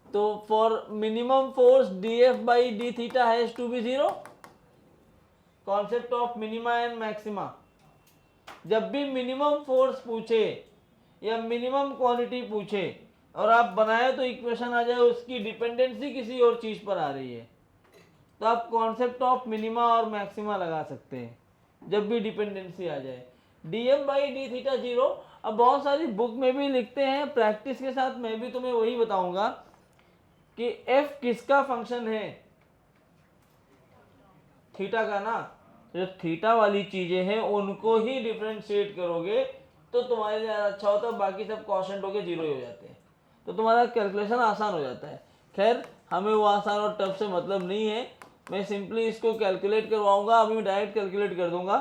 तो for minimum force D F by D theta has to be zero. Concept of minima and maxima, जब भी मिनिमम फोर्स पूछे या मिनिमम क्वांटिटी पूछे और आप बनाए तो इक्वेशन आ जाए उसकी डिपेंडेंसी किसी और चीज पर आ रही है, तो आप कॉन्सेप्ट ऑफ मिनिमा और मैक्सिमा लगा सकते हैं जब भी डिपेंडेंसी आ जाए। D F by D theta zero. अब बहुत सारी बुक में भी लिखते हैं, प्रैक्टिस के साथ मैं भी तुम्हें वही बताऊंगा कि एफ किसका फंक्शन है, थीटा का ना। जो थीटा वाली चीजें हैं उनको ही डिफरेंशिएट करोगे तो तुम्हारे लिए अच्छा होता है, बाकी सब कॉन्स्टेंट होके जीरो ही हो जाते हैं, तो तुम्हारा कैलकुलेशन आसान हो जाता है। खैर हमें वो आसान और टफ से मतलब नहीं है, मैं सिंपली इसको कैलकुलेट करवाऊंगा। अभी मैं डायरेक्ट कैलकुलेट कर दूंगा।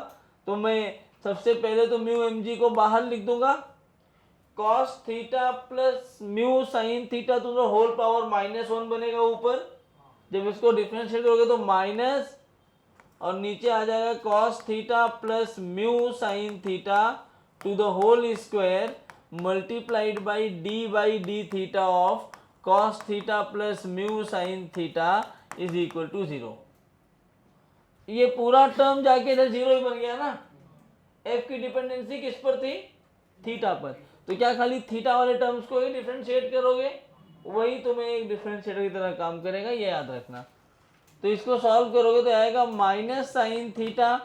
तो मैं सबसे पहले तो म्यू एम जी को बाहर लिख दूंगा, cos theta plus mu sine theta तो होल पावर -1 बनेगा ऊपर। जब इसको डिफरेंशिएट करोगे तो माइनस, और नीचे आ जाएगा cos theta plus mu sine theta to the whole square multiplied by D theta of cos theta plus mu sine theta is equal to 0। ये पूरा टर्म जाके इधर 0 ही बन गया ना। एफ की डिपेंडेंसी किस पर थी, थीटा पर, तो क्या खाली थीटा वाले टर्म्स को ही डिफरेंशिएट करोगे, वही तुम्हें एक डिफरेंशिएटर की तरह काम करेगा, ये याद रखना। तो इसको सॉल्व करोगे तो आएगा minus sine theta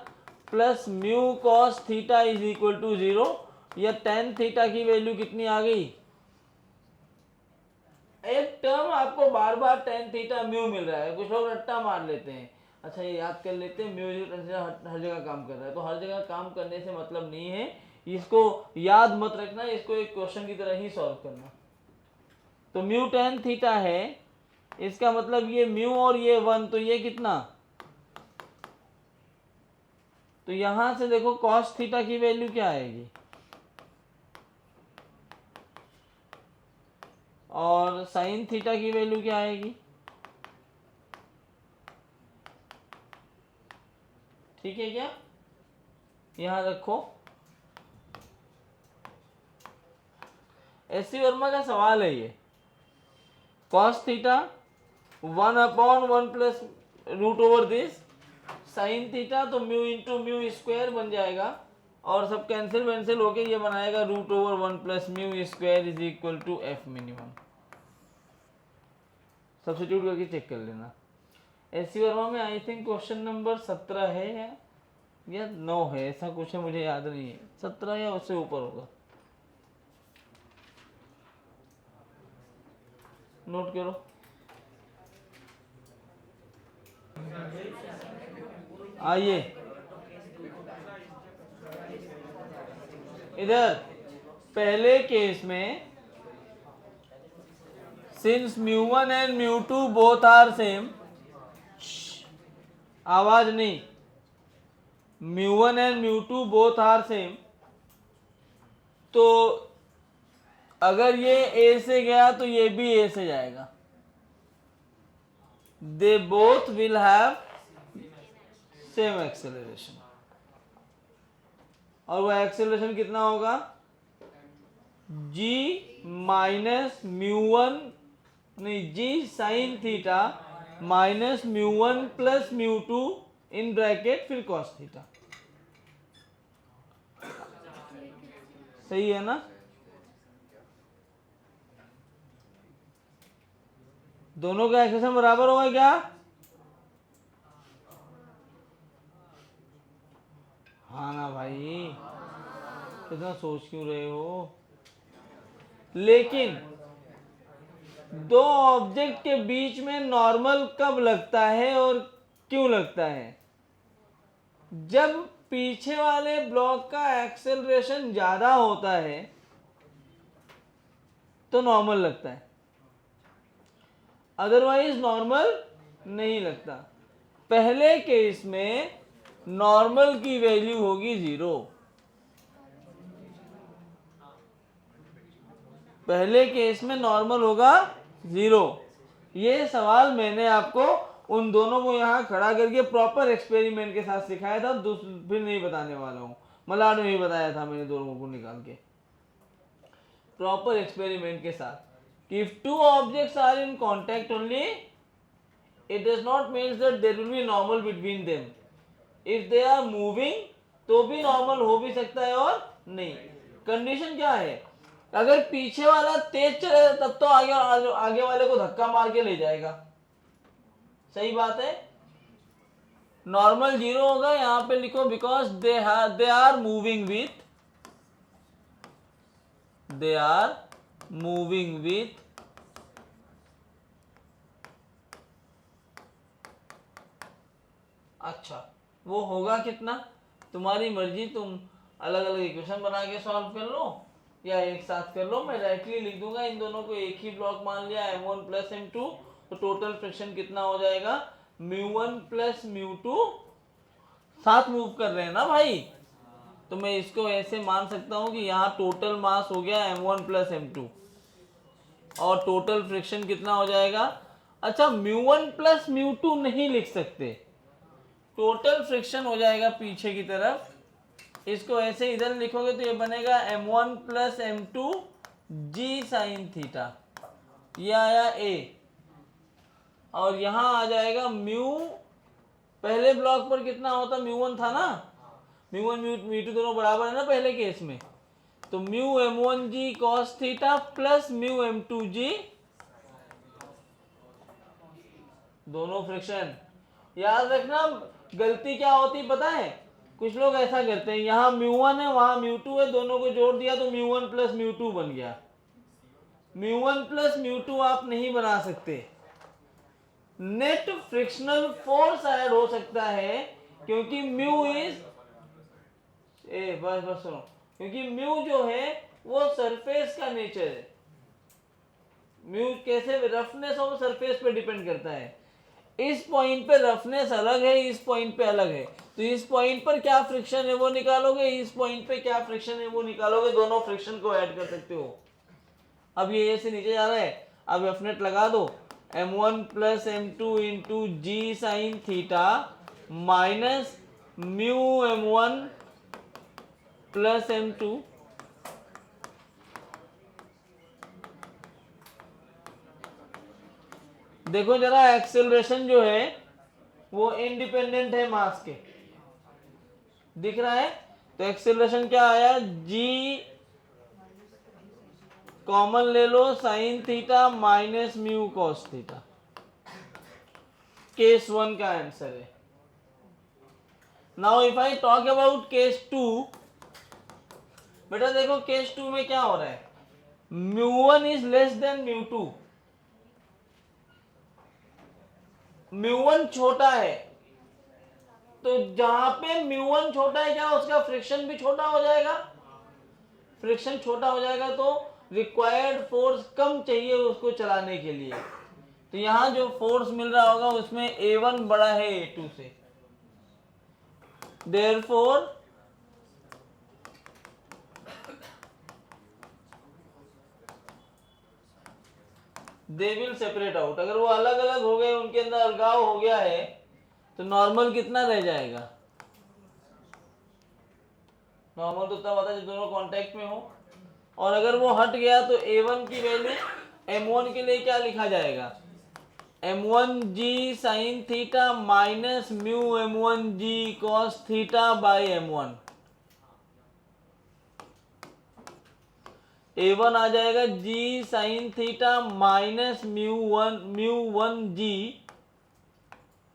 plus mu cos theta is equal to 0, या टेन थीटा की वैल्यू कितनी आ गई। एक टर्म आपको बार बार टेन थीटा म्यू मिल रहा है, कुछ लोग रट्टा मार लेते हैं, अच्छा ये याद कर लेते हैं म्यू हर जगह काम कर रहा है, तो हर जगह काम करने से मतलब नहीं है, इसको याद मत रखना, इसको एक क्वेश्चन की तरह ही सॉल्व करना। तो म्यू टेन थीटा है, इसका मतलब ये म्यू और ये 1, तो ये कितना, तो यहां से देखो कॉस थीटा की वैल्यू क्या आएगी, और साइन थीटा की वैल्यू क्या आएगी। ठीक है क्या, यहां रखो। एस सी वर्मा का सवाल है ये, cos theta 1/1 plus root over this, sine theta तो म्यू इंटू म्यू स्क्वायर बन जाएगा, और सब कैंसिल वैंसिल होके ये बनाएगा root over 1 plus mu square is equal to F minimum. Substitute करके चेक कर लेना। एस सी वर्मा में आई थिंक क्वेश्चन नंबर 17 है या 9 है, ऐसा कुछ है, मुझे याद नहीं है, 17 या उससे ऊपर होगा, नोट करो। आइए इधर पहले केस में since μ1 and μ2 both are same, आवाज नहीं, μ1 एंड μ2 बोथ आर सेम, तो अगर ये ए से गया तो ये भी ए से जाएगा, they both will have same acceleration, और वो एक्सेलरेशन कितना होगा, g माइनस μ1 नहीं g sine theta minus μ1 plus μ2 in bracket फिर कॉस थीटा। सही है ना। दोनों का एक्सप्रेशन बराबर होगा क्या? हाँ ना भाई, कितना सोच क्यों रहे हो? लेकिन दो ऑब्जेक्ट के बीच में नॉर्मल कब लगता है और क्यों लगता है? जब पीछे वाले ब्लॉक का एक्सेलरेशन ज्यादा होता है तो नॉर्मल लगता है, अदरवाइज नॉर्मल नहीं लगता। पहले केस में नॉर्मल की वैल्यू होगी 0। पहले केस में नॉर्मल होगा 0। ये सवाल मैंने आपको उन दोनों को यहाँ खड़ा करके प्रॉपर एक्सपेरिमेंट के साथ सिखाया था, फिर नहीं बताने वाला हूँ। मलाड में ही बताया था मैंने दोनों को निकाल के प्रॉपर एक्सपेरिमेंट के साथ। If two objects are in contact only, it does not mean that there will be normal between them. if they are moving तो भी नॉर्मल हो भी सकता है और नहीं। कंडीशन क्या है? अगर पीछे वाला तेज चले तब तो आगे वाले को धक्का मार के ले जाएगा, सही बात है। नॉर्मल 0 होगा, यहां पे लिखो because they are moving with अच्छा, वो होगा कितना तुम्हारी मर्जी, तुम अलग अलग इक्वेशन बना के सॉल्व कर लो या एक साथ कर लो। मैं डायरेक्टली लिख दूंगा, इन दोनों को एक ही ब्लॉक मान लिया m1 प्लस m2, तो टोटल फ्रिक्शन कितना हो जाएगा μ1 प्लस μ2। साथ मूव कर रहे हैं ना भाई, तो मैं इसको ऐसे मान सकता हूं कि यहाँ टोटल मास हो गया m1 प्लस m2 और टोटल फ्रिक्शन कितना हो जाएगा। अच्छा, μ1 प्लस μ2 नहीं लिख सकते, टोटल फ्रिक्शन हो जाएगा पीछे की तरफ। इसको ऐसे इधर लिखोगे तो ये बनेगा m1 प्लस m2 जी साइन थीटा, ये आया a, और यहां आ जाएगा म्यू। पहले ब्लॉक पर कितना होता, μ1 था ना, μ1 μ2 दोनों बराबर है ना पहले केस में, तो mu m1 G cos theta plus mu m2 G, दोनों फ्रिक्शन। याद रखना गलती क्या होती पता है, कुछ लोग ऐसा करते हैं, यहाँ μ1 है वहां μ2 है, दोनों को जोड़ दिया तो μ1 प्लस μ2 बन गया। μ1 प्लस μ2 आप नहीं बना सकते, नेट फ्रिक्शनल फोर्स ऐड हो सकता है, क्योंकि म्यू इज बस सुनो, क्योंकि म्यू जो है वो सरफेस का नेचर है। म्यू कैसे, रफनेस ऑफ सरफेस पे डिपेंड करता है। इस पॉइंट पे रफनेस अलग है, इस पॉइंट पे अलग है, तो इस पॉइंट पर क्या फ्रिक्शन है वो निकालोगे, इस पॉइंट पे क्या फ्रिक्शन है वो निकालोगे, दोनों फ्रिक्शन को ऐड कर सकते हो। अब ये से नीचे जा रहा है, अब एफ नेट लगा दो, m1 plus m2 into G sine theta minus mu m1 plus m2 देखो जरा एक्सेलरेशन जो है वो इंडिपेंडेंट है मास के, दिख रहा है। तो एक्सेलरेशन क्या आया, जी कॉमन ले लो sine theta minus mu cos theta, case 1 का आंसर है। Now if I talk about case 2, बेटा देखो केस 2 में क्या हो रहा है, μ1 इज लेस देन μ2, μ1 छोटा है, तो जहां पे μ1 छोटा है क्या उसका फ्रिक्शन भी छोटा हो जाएगा, फ्रिक्शन छोटा हो जाएगा तो रिक्वायर्ड फोर्स कम चाहिए उसको चलाने के लिए। तो यहां जो फोर्स मिल रहा होगा उसमें A1 बड़ा है A2 से, therefore they will separate out. अगर वो अलग अलग हो गए, उनके अंदर अलगाव हो गया है, तो नॉर्मल कितना रह जाएगा, नॉर्मल तो तब आता है जब दोनों कांटेक्ट में हो, और अगर वो हट गया तो A1 की वैल्यू m1 के लिए क्या लिखा जाएगा, m1 G sine theta minus mu m1 G cos theta by m1। A1 आ जाएगा G sine theta minus mu one G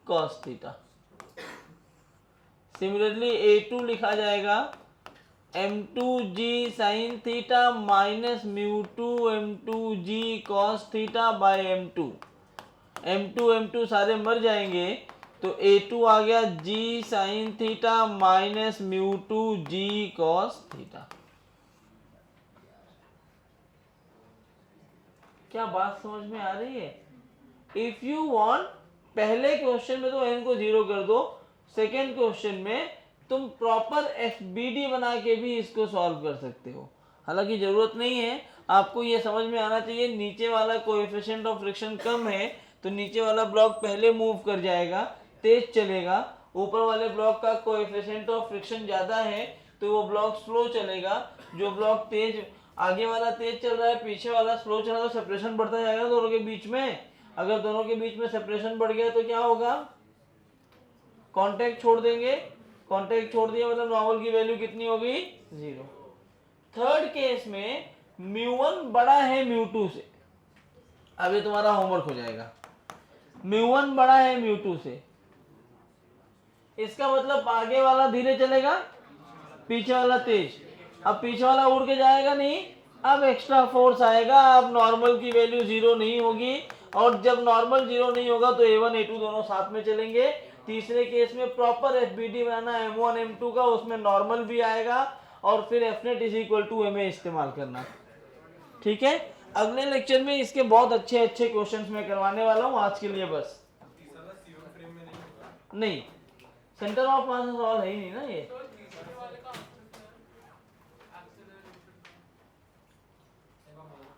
cos theta. Similarly A2 लिखा जाएगा m2g sine theta minus mu two m2g cos theta by m2 सारे मर जाएंगे तो A2 आ गया g sine theta minus mu two g cos theta. क्या बात समझ में आ रही है? इफ यू वांट, पहले क्वेश्चन में तो n को 0 कर दो, सेकेंड क्वेश्चन में तुम प्रॉपर FBD बना के भी इसको सॉल्व कर सकते हो। हालांकि जरूरत नहीं है, आपको ये समझ में आना चाहिए नीचे वाला कोएफिशिएंट ऑफ फ्रिक्शन कम है तो नीचे वाला ब्लॉक पहले मूव कर जाएगा, तेज चलेगा। ऊपर वाले ब्लॉक का कोएफिशिएंट ऑफ फ्रिक्शन ज़्यादा है तो वो ब्लॉक स्लो चलेगा। जो ब्लॉक तेज, आगे वाला तेज चल रहा है, पीछे वाला स्लो चल रहा है, तो सेपरेशन बढ़ता जाएगा दोनों के बीच में। अगर दोनों के बीच में सेपरेशन बढ़ गया तो क्या होगा? कांटेक्ट छोड़ देंगे। कांटेक्ट छोड़ दिया मतलब नॉर्मल की वैल्यू कितनी होगी? 0। थर्ड केस में μ1 बड़ा है μ2 से। अब ये तुम्हारा होमवर्क हो जाएगा। μ1 बड़ा है μ2 से, इसका मतलब आगे वाला धीरे चलेगा, पीछे वाला तेज। अब पीछे वाला उड़ के जाएगा नहीं, अब एक्स्ट्रा फोर्स आएगा। अब नॉर्मल की वैल्यू 0 नहीं होगी, और जब नॉर्मल 0 नहीं होगा तो A1 A2 दोनों साथ में चलेंगे। तीसरे केस में प्रॉपर FBD बनाना M1 M2 का, उसमें नॉर्मल भी आएगा और फिर Fnet is equal to MA इस्तेमाल करना। ठीक है, अगले लेक्चर में इसके बहुत अच्छे अच्छे क्वेश्चंस मैं करवाने वाला हूँ। आज के लिए बस नहीं, सेंटर ऑफ मास सवाल है ही नहीं ना ये।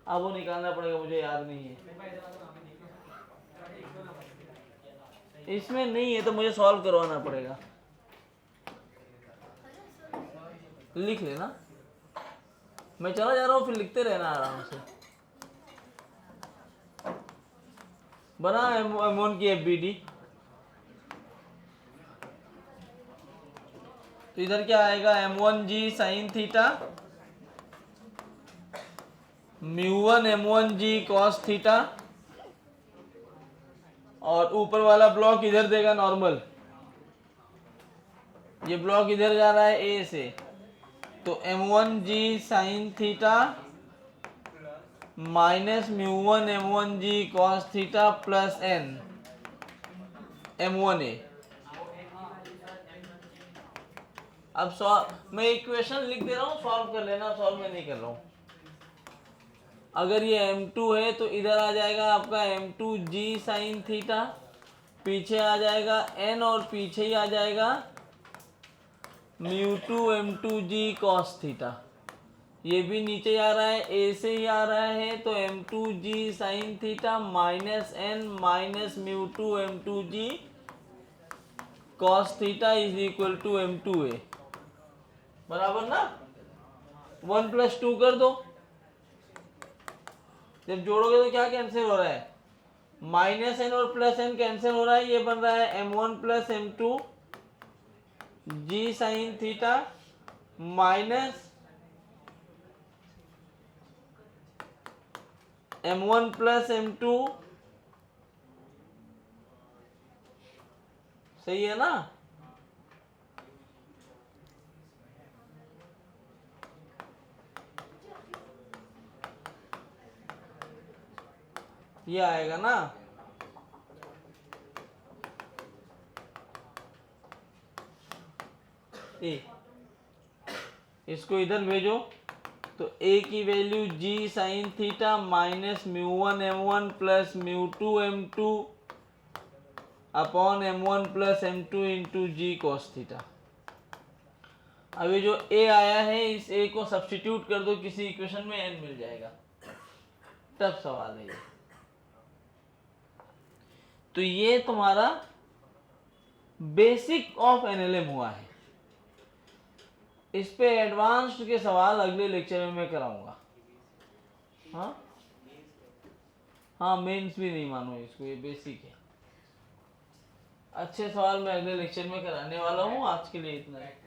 अब वो निकालना पड़ेगा, मुझे याद नहीं है। इसमें नहीं है तो मुझे सॉल्व करवाना पड़ेगा। लिख लेना, मैं चला जा रहा हूँ, फिर लिखते रहना आराम से। बना M1 की FBD, तो इधर क्या आएगा? M1G sine theta μ1 M1G cos theta, और ऊपर वाला ब्लॉक इधर देगा नॉर्मल। ये ब्लॉक इधर जा रहा है A से, तो M1G sine theta minus μ1 M1G cos theta plus n M1A। अब मैं इक्वेशन लिख दे रहा हूँ, सॉल्व कर लेना। सॉल्व मैं नहीं कर रहा हूँ। अगर ये M2 है तो इधर आ जाएगा आपका M2G साइन थीटा, पीछे आ जाएगा n और पीछे ही आ जाएगा μ2 M2G कॉस थीटा। ये भी नीचे आ रहा है, A से ही आ रहा है, तो M2G sine theta minus n minus μ2 M2G cos theta is equal to M2A। बराबर ना? 1 + 2 कर दो। जब जोड़ोगे तो क्या कैंसिल हो रहा है? माइनस n और प्लस n कैंसिल हो रहा है। ये बन रहा है M1 + M2 G sine theta minus M1 + M2। सही है ना? ये आएगा ना? ए, इसको इधर भेजो तो A की value G sine theta minus μ1 M1 plus μ2 M2 upon M1 plus M2 into G cos theta. अभी जो A आया है, इस A को सब्स्टिट्यूट कर दो किसी इक्वेशन में, n मिल जाएगा। तब सवाल है ये। तो ये तुम्हारा बेसिक ऑफ NLM हुआ है। इस पे एडवांस्ड के सवाल अगले लेक्चर में मैं कराऊंगा। हाँ, मेंस भी नहीं मानो इसको, ये बेसिक है। अच्छे सवाल मैं अगले लेक्चर में कराने वाला हूँ। आज के लिए इतना है।